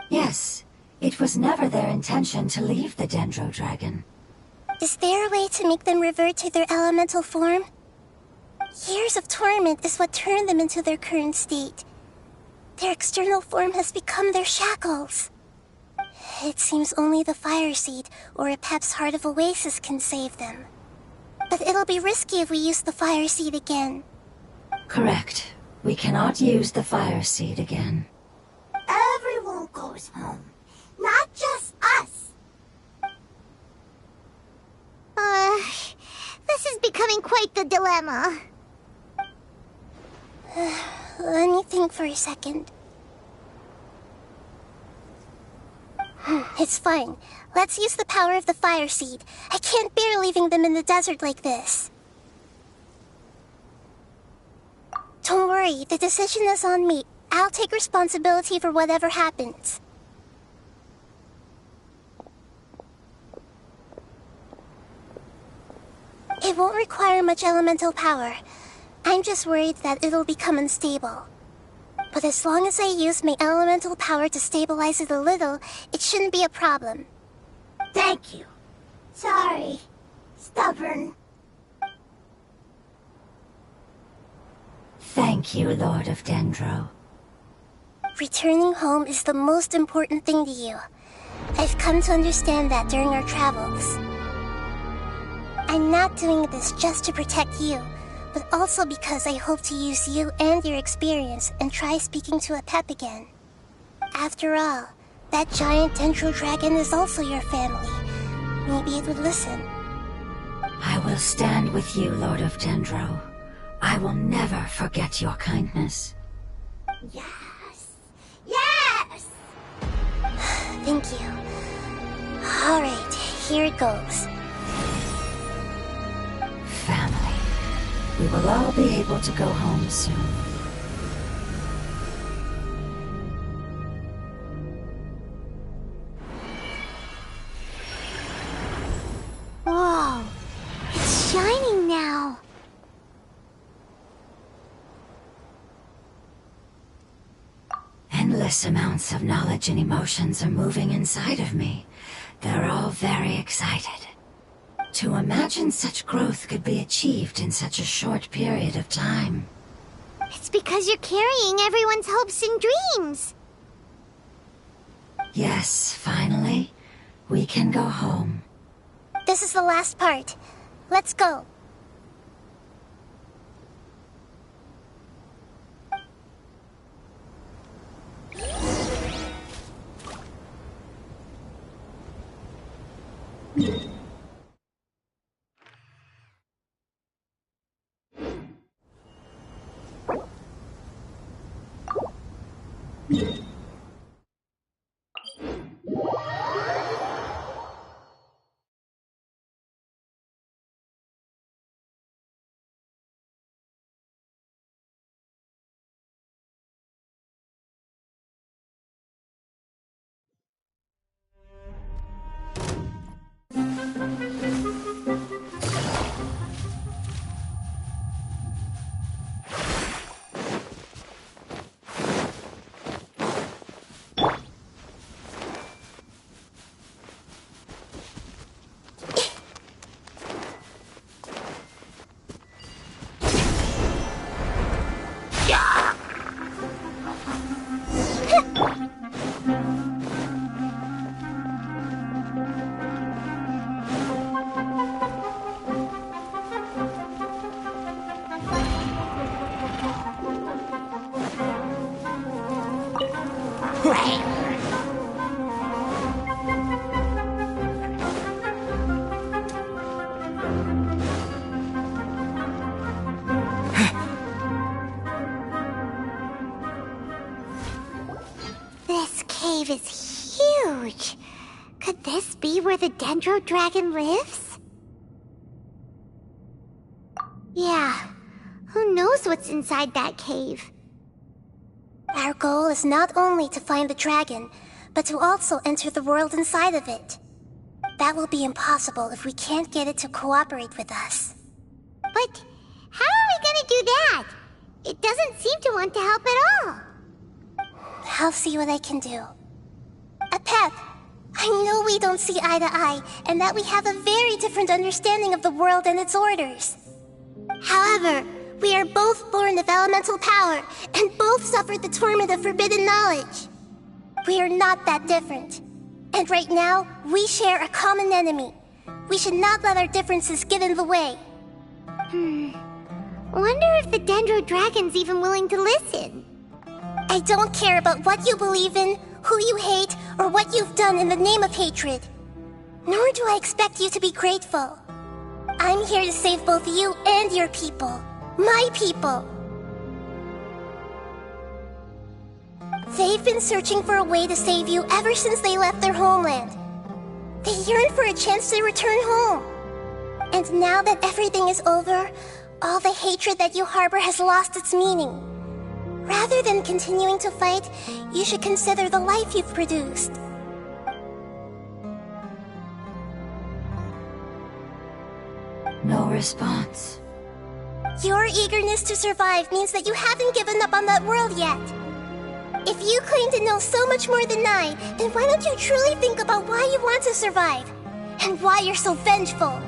Yes, it was never their intention to leave the Dendro Dragon. Is there a way to make them revert to their elemental form? Years of torment is what turned them into their current state. Their external form has become their shackles. It seems only the fire seed or Epep's Heart of Oasis can save them. But it'll be risky if we use the fire seed again. Correct. We cannot use the fire seed again. Everyone goes home, not just us. This is becoming quite the dilemma. Let me think for a second. It's fine. Let's use the power of the fire seed. I can't bear leaving them in the desert like this. Don't worry, the decision is on me. I'll take responsibility for whatever happens. It won't require much elemental power. I'm just worried that it'll become unstable. But as long as I use my elemental power to stabilize it a little, it shouldn't be a problem. Thank you. Sorry. Stubborn. Thank you, Lord of Dendro. Returning home is the most important thing to you. I've come to understand that during our travels. I'm not doing this just to protect you, but also because I hope to use you and your experience and try speaking to Epep again. After all, that giant Dendro dragon is also your family. Maybe it would listen. I will stand with you, Lord of Dendro. I will never forget your kindness. Yes. Yes! Thank you. All right, here it goes. Family. We will all be able to go home soon. Whoa, it's shining now. Endless amounts of knowledge and emotions are moving inside of me. They're all very excited. To imagine such growth could be achieved in such a short period of time. It's because you're carrying everyone's hopes and dreams. Yes, finally, we can go home. This is the last part. Let's go. This cave is huge. Could this be where the Dendro Dragon lives? Yeah, who knows what's inside that cave? Our goal is not only to find the dragon, but to also enter the world inside of it. That will be impossible if we can't get it to cooperate with us. But how are we gonna do that? It doesn't seem to want to help at all. I'll see what I can do. Pep, I know we don't see eye to eye, and that we have a very different understanding of the world and its orders. However, we are both born of elemental power, and both suffered the torment of forbidden knowledge. We are not that different. And right now, we share a common enemy. We should not let our differences get in the way. Wonder if the Dendro Dragon's even willing to listen. I don't care about what you believe in, who you hate, or what you've done in the name of hatred. Nor do I expect you to be grateful. I'm here to save both you and your people. My people. They've been searching for a way to save you ever since they left their homeland. They yearn for a chance to return home. And now that everything is over, all the hatred that you harbor has lost its meaning. Rather than continuing to fight, you should consider the life you've produced. No response. Your eagerness to survive means that you haven't given up on that world yet. If you claim to know so much more than I, then why don't you truly think about why you want to survive? And why you're so vengeful?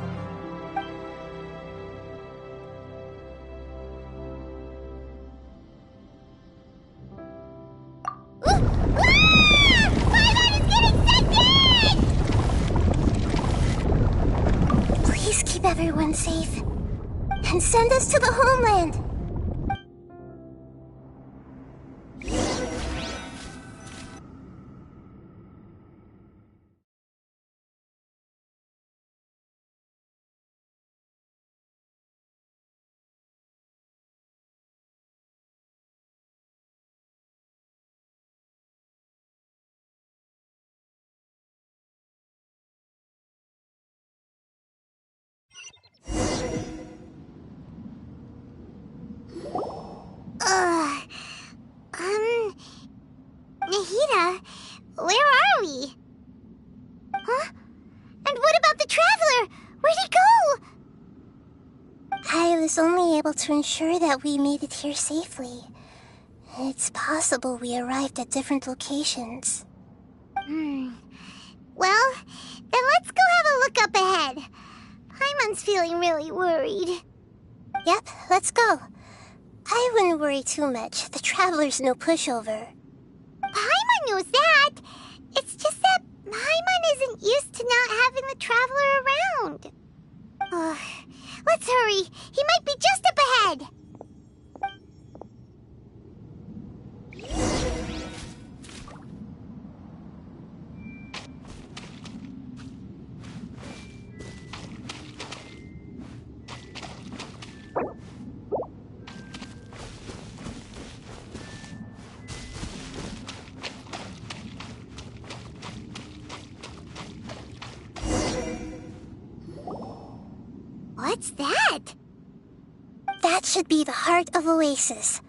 Please keep everyone safe. And send us to the homeland. Nahida, where are we? Huh? And what about the Traveler? Where'd he go? I was only able to ensure that we made it here safely. It's possible we arrived at different locations. Well, then let's go have a look up ahead. Paimon's feeling really worried. Yep, let's go. I wouldn't worry too much. The Traveler's no pushover. Paimon knows that. It's just that Paimon isn't used to not having the Traveler around. Let's hurry. He might be just up ahead. What's that? That should be the heart of Oasis.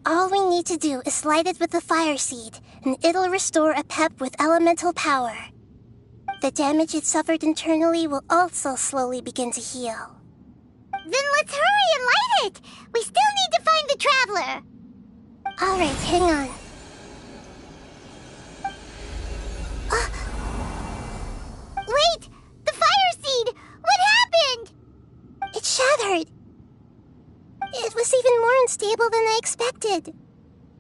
All we need to do is light it with the fire seed, and it'll restore a pep with elemental power. The damage it suffered internally will also slowly begin to heal. Then let's hurry and light it! We still need to find the Traveler! Alright, hang on. Wait! The fire seed! What happened? It shattered. It was even more unstable than I expected.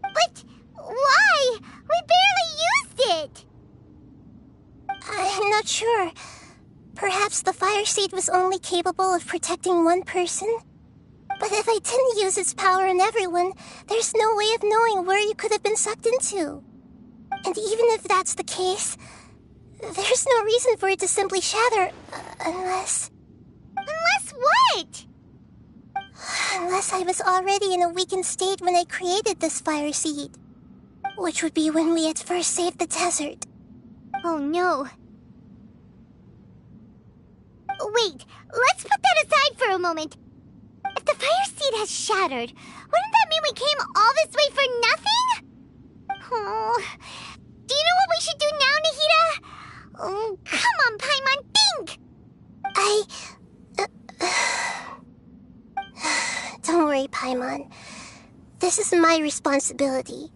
But why? We barely used it! I'm not sure. Perhaps the fire seed was only capable of protecting one person? But if I didn't use its power on everyone, there's no way of knowing where you could have been sucked into. And even if that's the case, there's no reason for it to simply shatter, unless... Unless what? Unless I was already in a weakened state when I created this fire seed. Which would be when we at first saved the desert. Oh no. Wait, let's put that aside for a moment. If the fire seed has shattered, wouldn't that mean we came all this way for nothing? Oh, do you know what we should do now, Nahida? Oh, come on, Paimon, think! Don't worry, Paimon. This is my responsibility.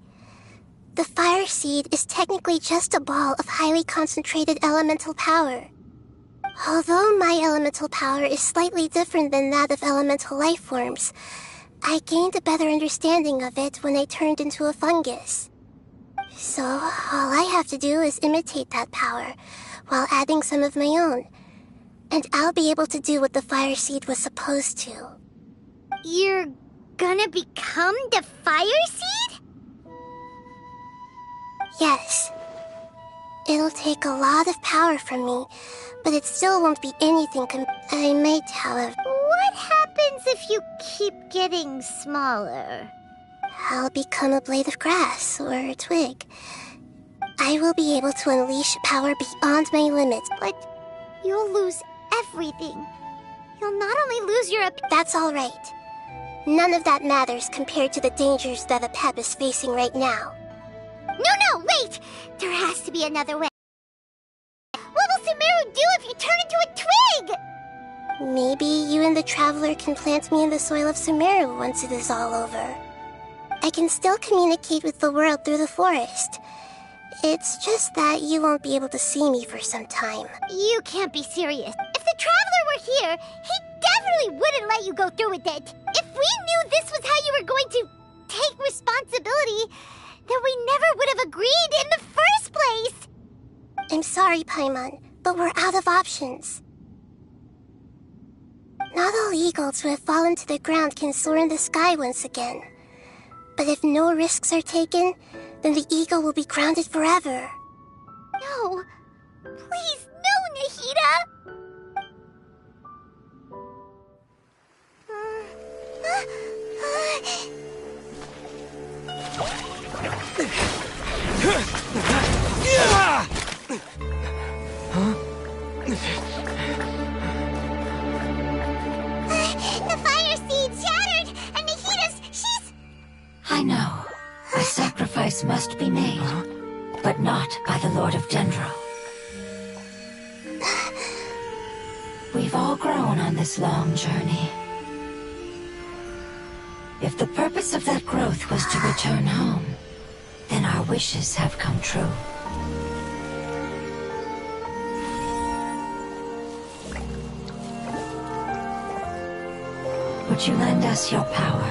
The fire seed is technically just a ball of highly concentrated elemental power. Although my elemental power is slightly different than that of elemental life forms, I gained a better understanding of it when I turned into a fungus. So, all I have to do is imitate that power, while adding some of my own. And I'll be able to do what the fire seed was supposed to. You're gonna become the fire seed? Yes. It'll take a lot of power from me, but it still won't be anything I might, however... What happens if you keep getting smaller? I'll become a blade of grass, or a twig. I will be able to unleash power beyond my limits, but you'll lose everything. You'll not only lose your... That's all right. None of that matters compared to the dangers that Apep is facing right now. No, wait! There has to be another way. What will Sumeru do if you turn into a twig? Maybe you and the Traveler can plant me in the soil of Sumeru once it is all over. I can still communicate with the world through the forest. It's just that you won't be able to see me for some time. You can't be serious. If the Traveler were here, he definitely wouldn't let you go through with it. If we knew this was how you were going to take responsibility, then we never would have agreed in the first place! I'm sorry, Paimon, but we're out of options. Not all eagles who have fallen to the ground can soar in the sky once again. But if no risks are taken, then the eagle will be grounded forever. No. Please, no, Nahida! The fire seed shattered, and she's... I know. A sacrifice must be made, but not by the Lord of Dendro. We've all grown on this long journey. If the purpose of that growth was to return home, then our wishes have come true. Would you lend us your power?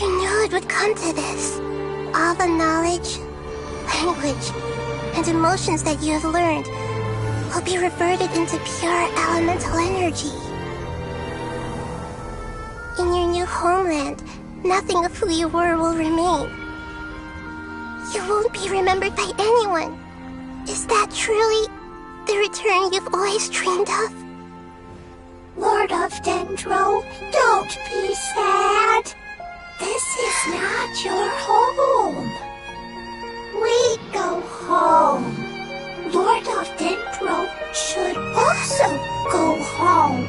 You knew it would come to this. All the knowledge, language, and emotions that you have learned will be reverted into pure elemental energy. In your new homeland, nothing of who you were will remain. You won't be remembered by anyone. Is that truly the return you've always dreamed of? Lord of Dendro, don't be sad. This is not your home. We go home. Lord of Dendro should also go home.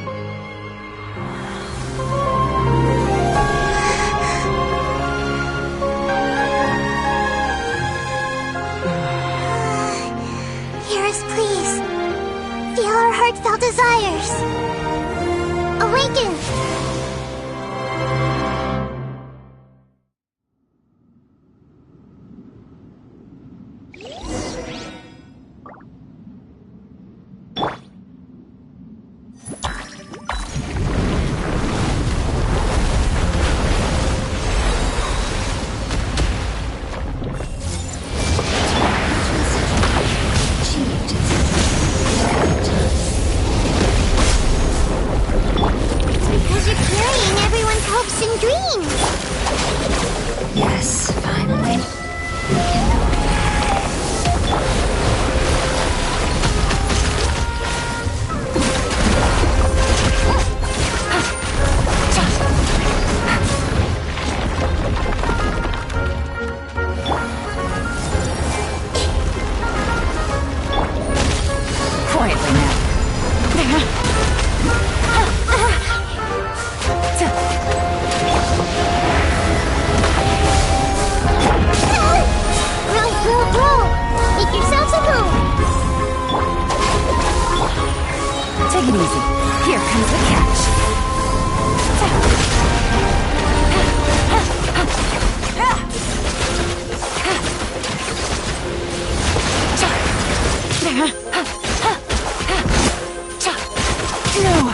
Hear us, please. Feel our heartfelt desires. Awaken! Because you Roll! Make yourselves at home! Take it easy. Here comes the catch. No!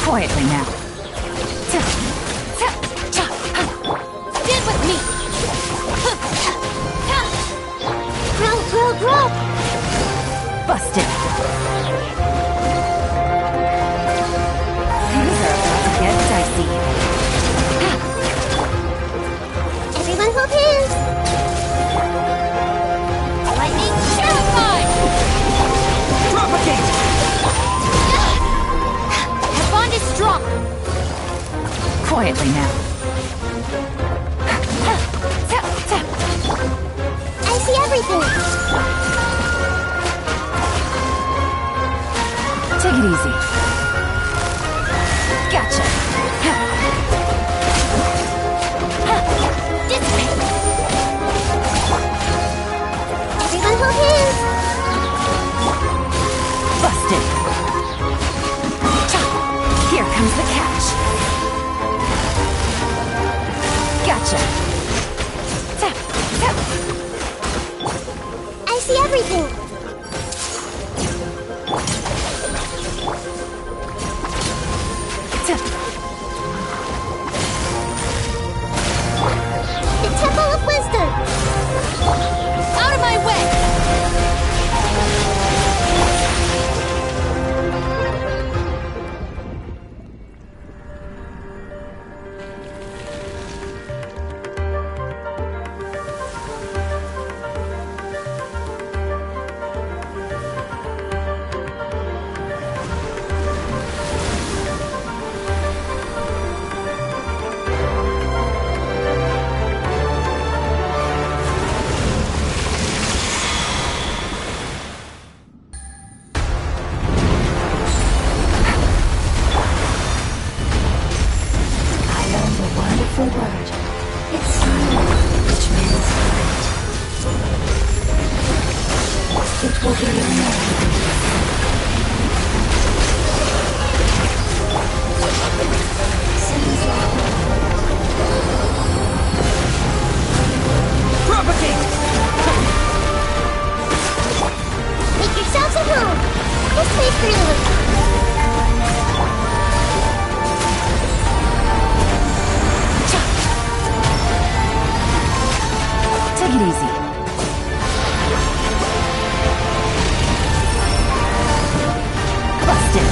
Quietly now. Stand with me! Grow! Busted. Things are about to get dicey. Everyone hold hands! Lightning terrified! Propagate! Our bond is strong! Quietly now. I see everything! Take it easy. Gotcha. Dissipate! Everyone hold hands! Busted. Here comes the catch. Gotcha. I see everything! The Temple of Wisdom! Out of my way! Make yourselves at home! This place really Take it easy. Busted.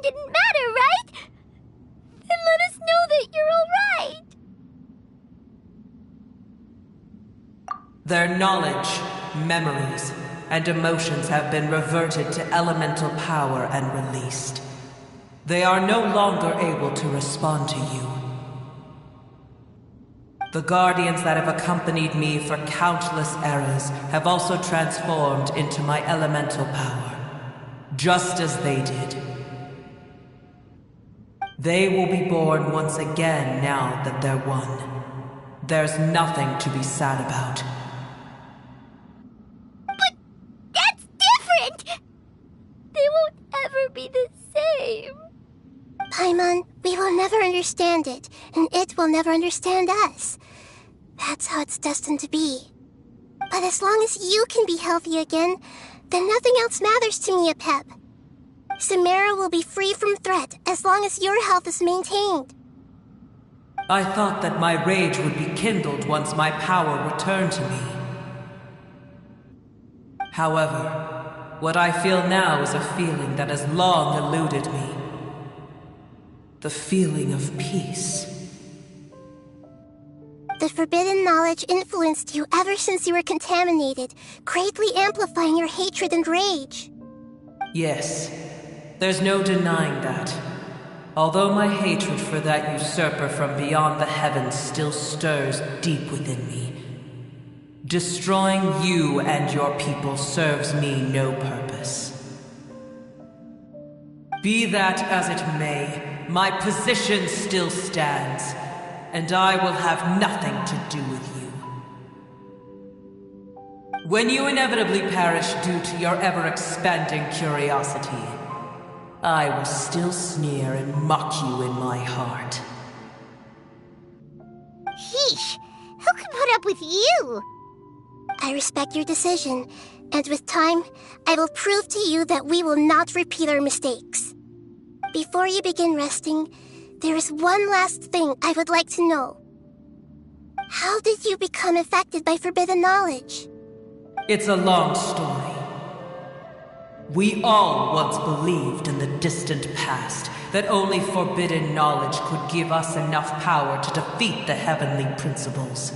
didn't matter, right? Then let us know that you're alright. Their knowledge, memories, and emotions have been reverted to elemental power and released. They are no longer able to respond to you. The guardians that have accompanied me for countless eras have also transformed into my elemental power, just as they did. They will be born once again now that they're one. There's nothing to be sad about. But that's different! They won't ever be the same. Paimon, we will never understand it, and it will never understand us. That's how it's destined to be. But as long as you can be healthy again, then nothing else matters to me, Apep. Samara will be free from threat as long as your health is maintained. I thought that my rage would be kindled once my power returned to me. However, what I feel now is a feeling that has long eluded me. The feeling of peace. The forbidden knowledge influenced you ever since you were contaminated, greatly amplifying your hatred and rage. Yes, there's no denying that. Although my hatred for that usurper from beyond the heavens still stirs deep within me, destroying you and your people serves me no purpose. Be that as it may, my position still stands, and I will have nothing to do with you. When you inevitably perish due to your ever-expanding curiosity, I will still sneer and mock you in my heart. Sheesh, who can put up with you? I respect your decision, and with time, I will prove to you that we will not repeat our mistakes. Before you begin resting, there is one last thing I would like to know. How did you become affected by forbidden knowledge? It's a long story. We all once believed in the distant past that only forbidden knowledge could give us enough power to defeat the heavenly principles.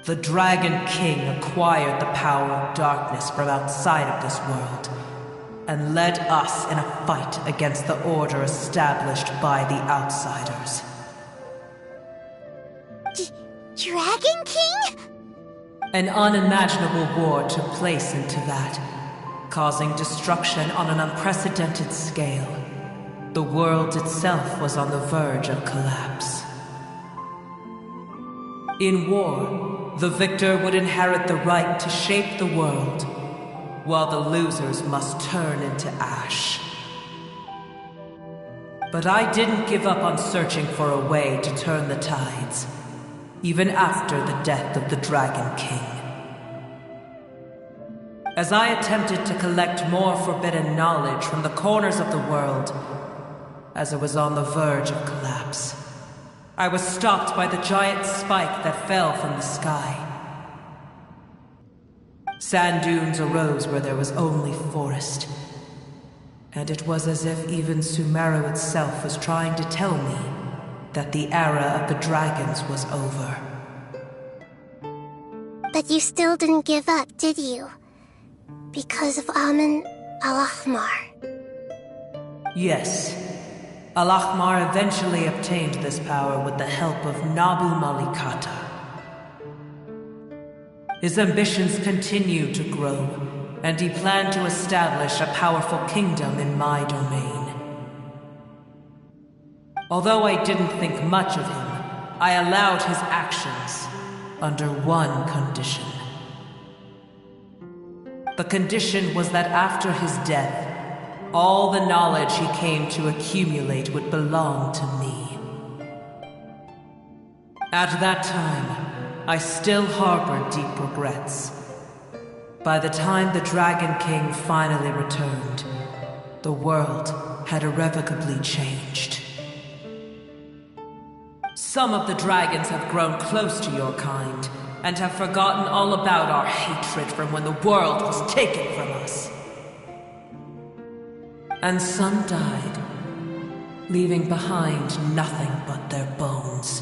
The Dragon King acquired the power of darkness from outside of this world and led us in a fight against the order established by the outsiders. Dragon King? An unimaginable war took place into that, causing destruction on an unprecedented scale. The world itself was on the verge of collapse. In war, the victor would inherit the right to shape the world, while the losers must turn into ash. But I didn't give up on searching for a way to turn the tides, even after the death of the Dragon King. As I attempted to collect more forbidden knowledge from the corners of the world, as it was on the verge of collapse, I was stopped by the giant spike that fell from the sky. Sand dunes arose where there was only forest, and it was as if even Sumeru itself was trying to tell me that the era of the dragons was over. But you still didn't give up, did you? Because of Amen Al-Ahmar. Yes. Al-Ahmar eventually obtained this power with the help of Nabu Malikata. His ambitions continued to grow, and he planned to establish a powerful kingdom in my domain. Although I didn't think much of him, I allowed his actions under one condition. The condition was that after his death, all the knowledge he came to accumulate would belong to me. At that time, I still harbored deep regrets. By the time the Dragon King finally returned, the world had irrevocably changed. Some of the dragons have grown close to your kind, and have forgotten all about our hatred from when the world was taken from us. and some died, leaving behind nothing but their bones,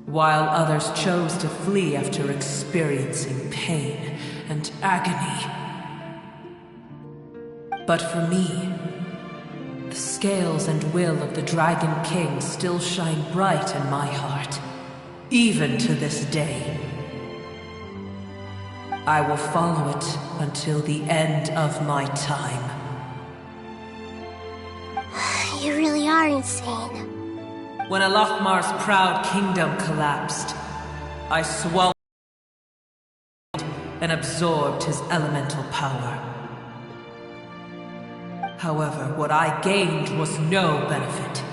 while others chose to flee after experiencing pain and agony. But for me, the scales and will of the Dragon King still shine bright in my heart, even to this day. I will follow it until the end of my time. You really are insane. When Alachmar's proud kingdom collapsed, I swallowed and absorbed his elemental power. However, what I gained was no benefit.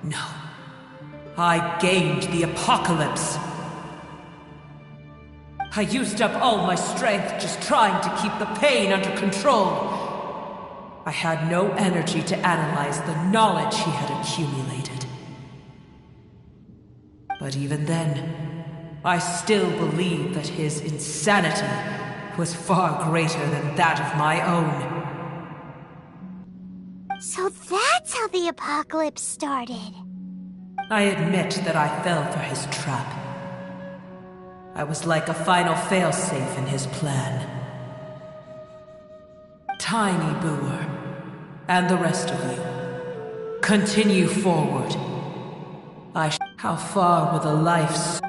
No. I gained the apocalypse. I used up all my strength just trying to keep the pain under control. I had no energy to analyze the knowledge he had accumulated. But even then, I still believed that his insanity was far greater than that of my own. So that's how the apocalypse started. I admit that I fell for his trap. I was like a final failsafe in his plan. Tiny Booer, and the rest of you, continue forward. How far will the life...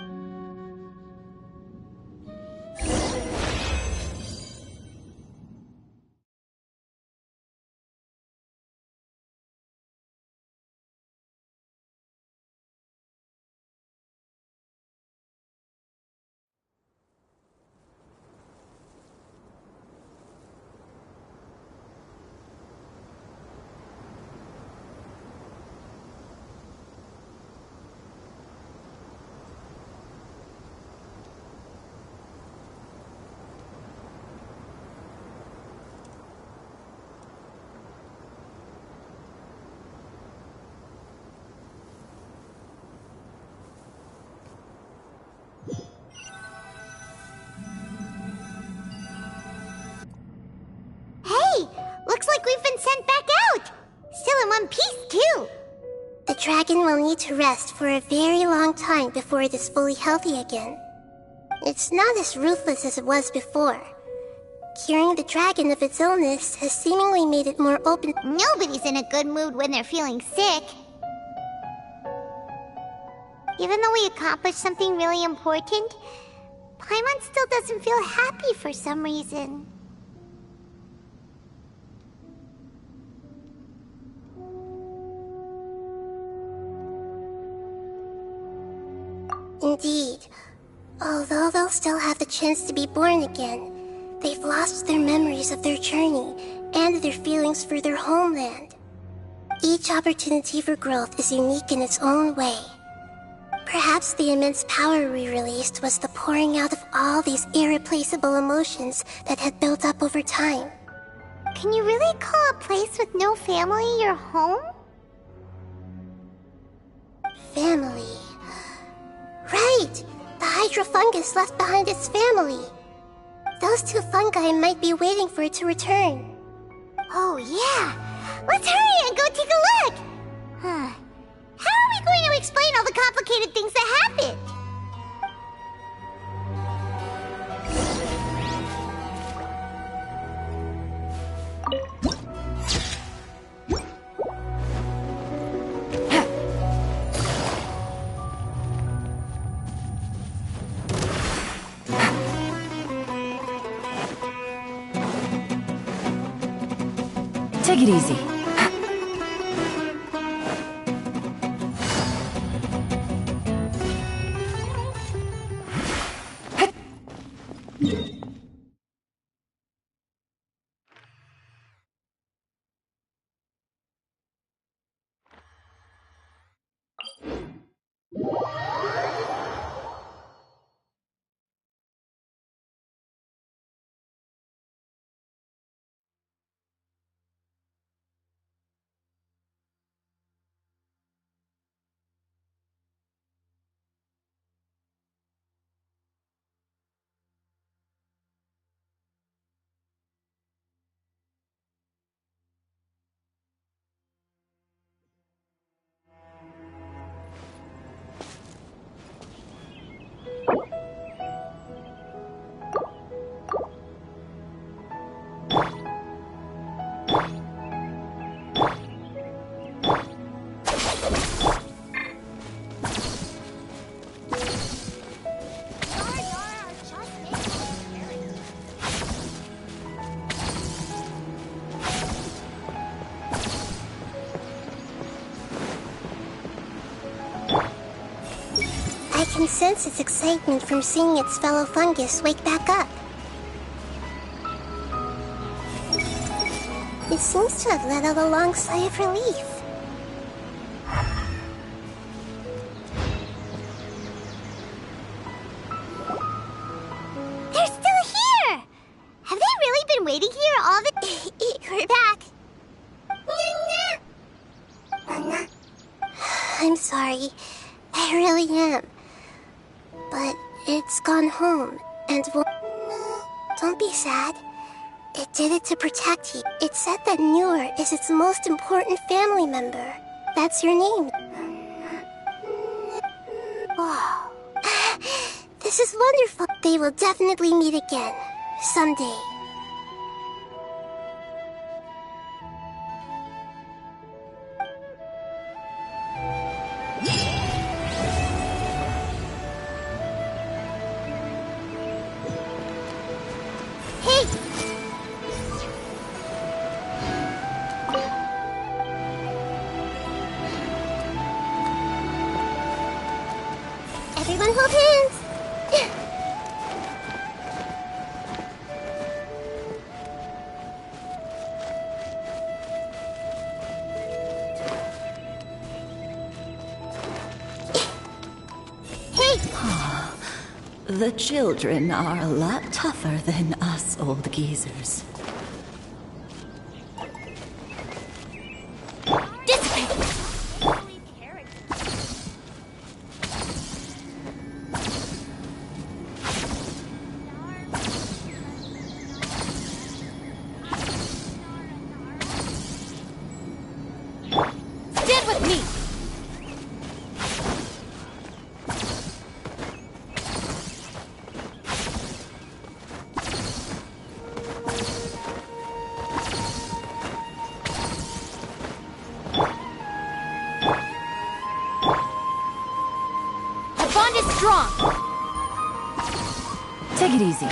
Looks like we've been sent back out! Still in one piece, too! The dragon will need to rest for a very long time before it is fully healthy again. It's not as ruthless as it was before. Curing the dragon of its illness has seemingly made it more open. Nobody's in a good mood when they're feeling sick. Even though we accomplished something really important, Paimon still doesn't feel happy for some reason. Indeed. Although they'll still have the chance to be born again, they've lost their memories of their journey and their feelings for their homeland. Each opportunity for growth is unique in its own way. Perhaps the immense power we released was the pouring out of all these irreplaceable emotions that had built up over time. Can you really call a place with no family your home? Family. Right! The hydrofungus left behind its family. Those two fungi might be waiting for it to return. Oh yeah! Let's hurry and go take a look! How are we going to explain all the complicated things that happened? Take it easy. can sense its excitement from seeing its fellow fungus wake back up. It seems to have let out a long sigh of relief. They're still here! Have they really been waiting here all the... We're back. I'm sorry. I really am. But it's gone home, and don't be sad. It did it to protect you. It said that Muir is its most important family member. That's your name. Oh. This is wonderful. They will definitely meet again. Someday. Everyone hold hands! The children are a lot tougher than us old geezers. Stand with me! The bond is strong! Take it easy.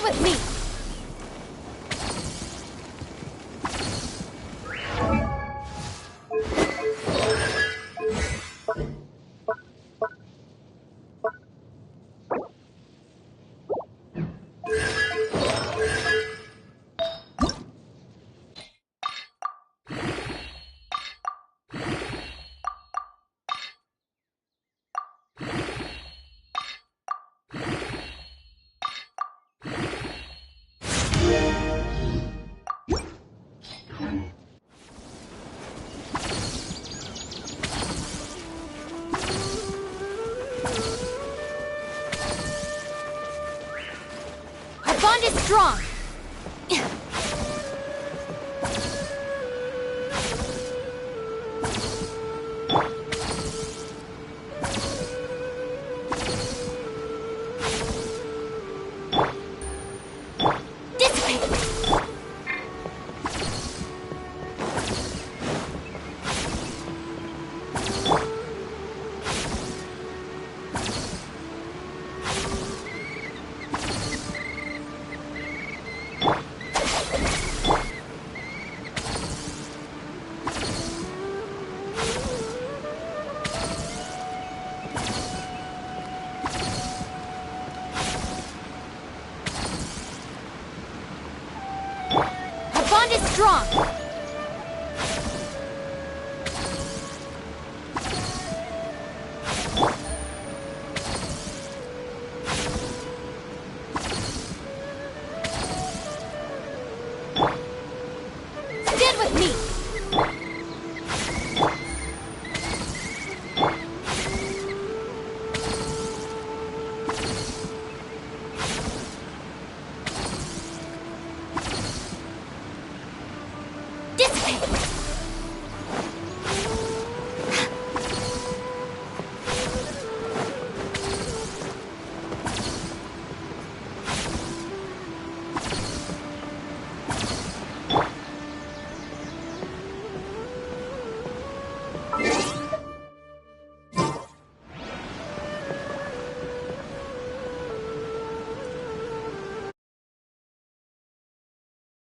With me! Our bond is strong! strong.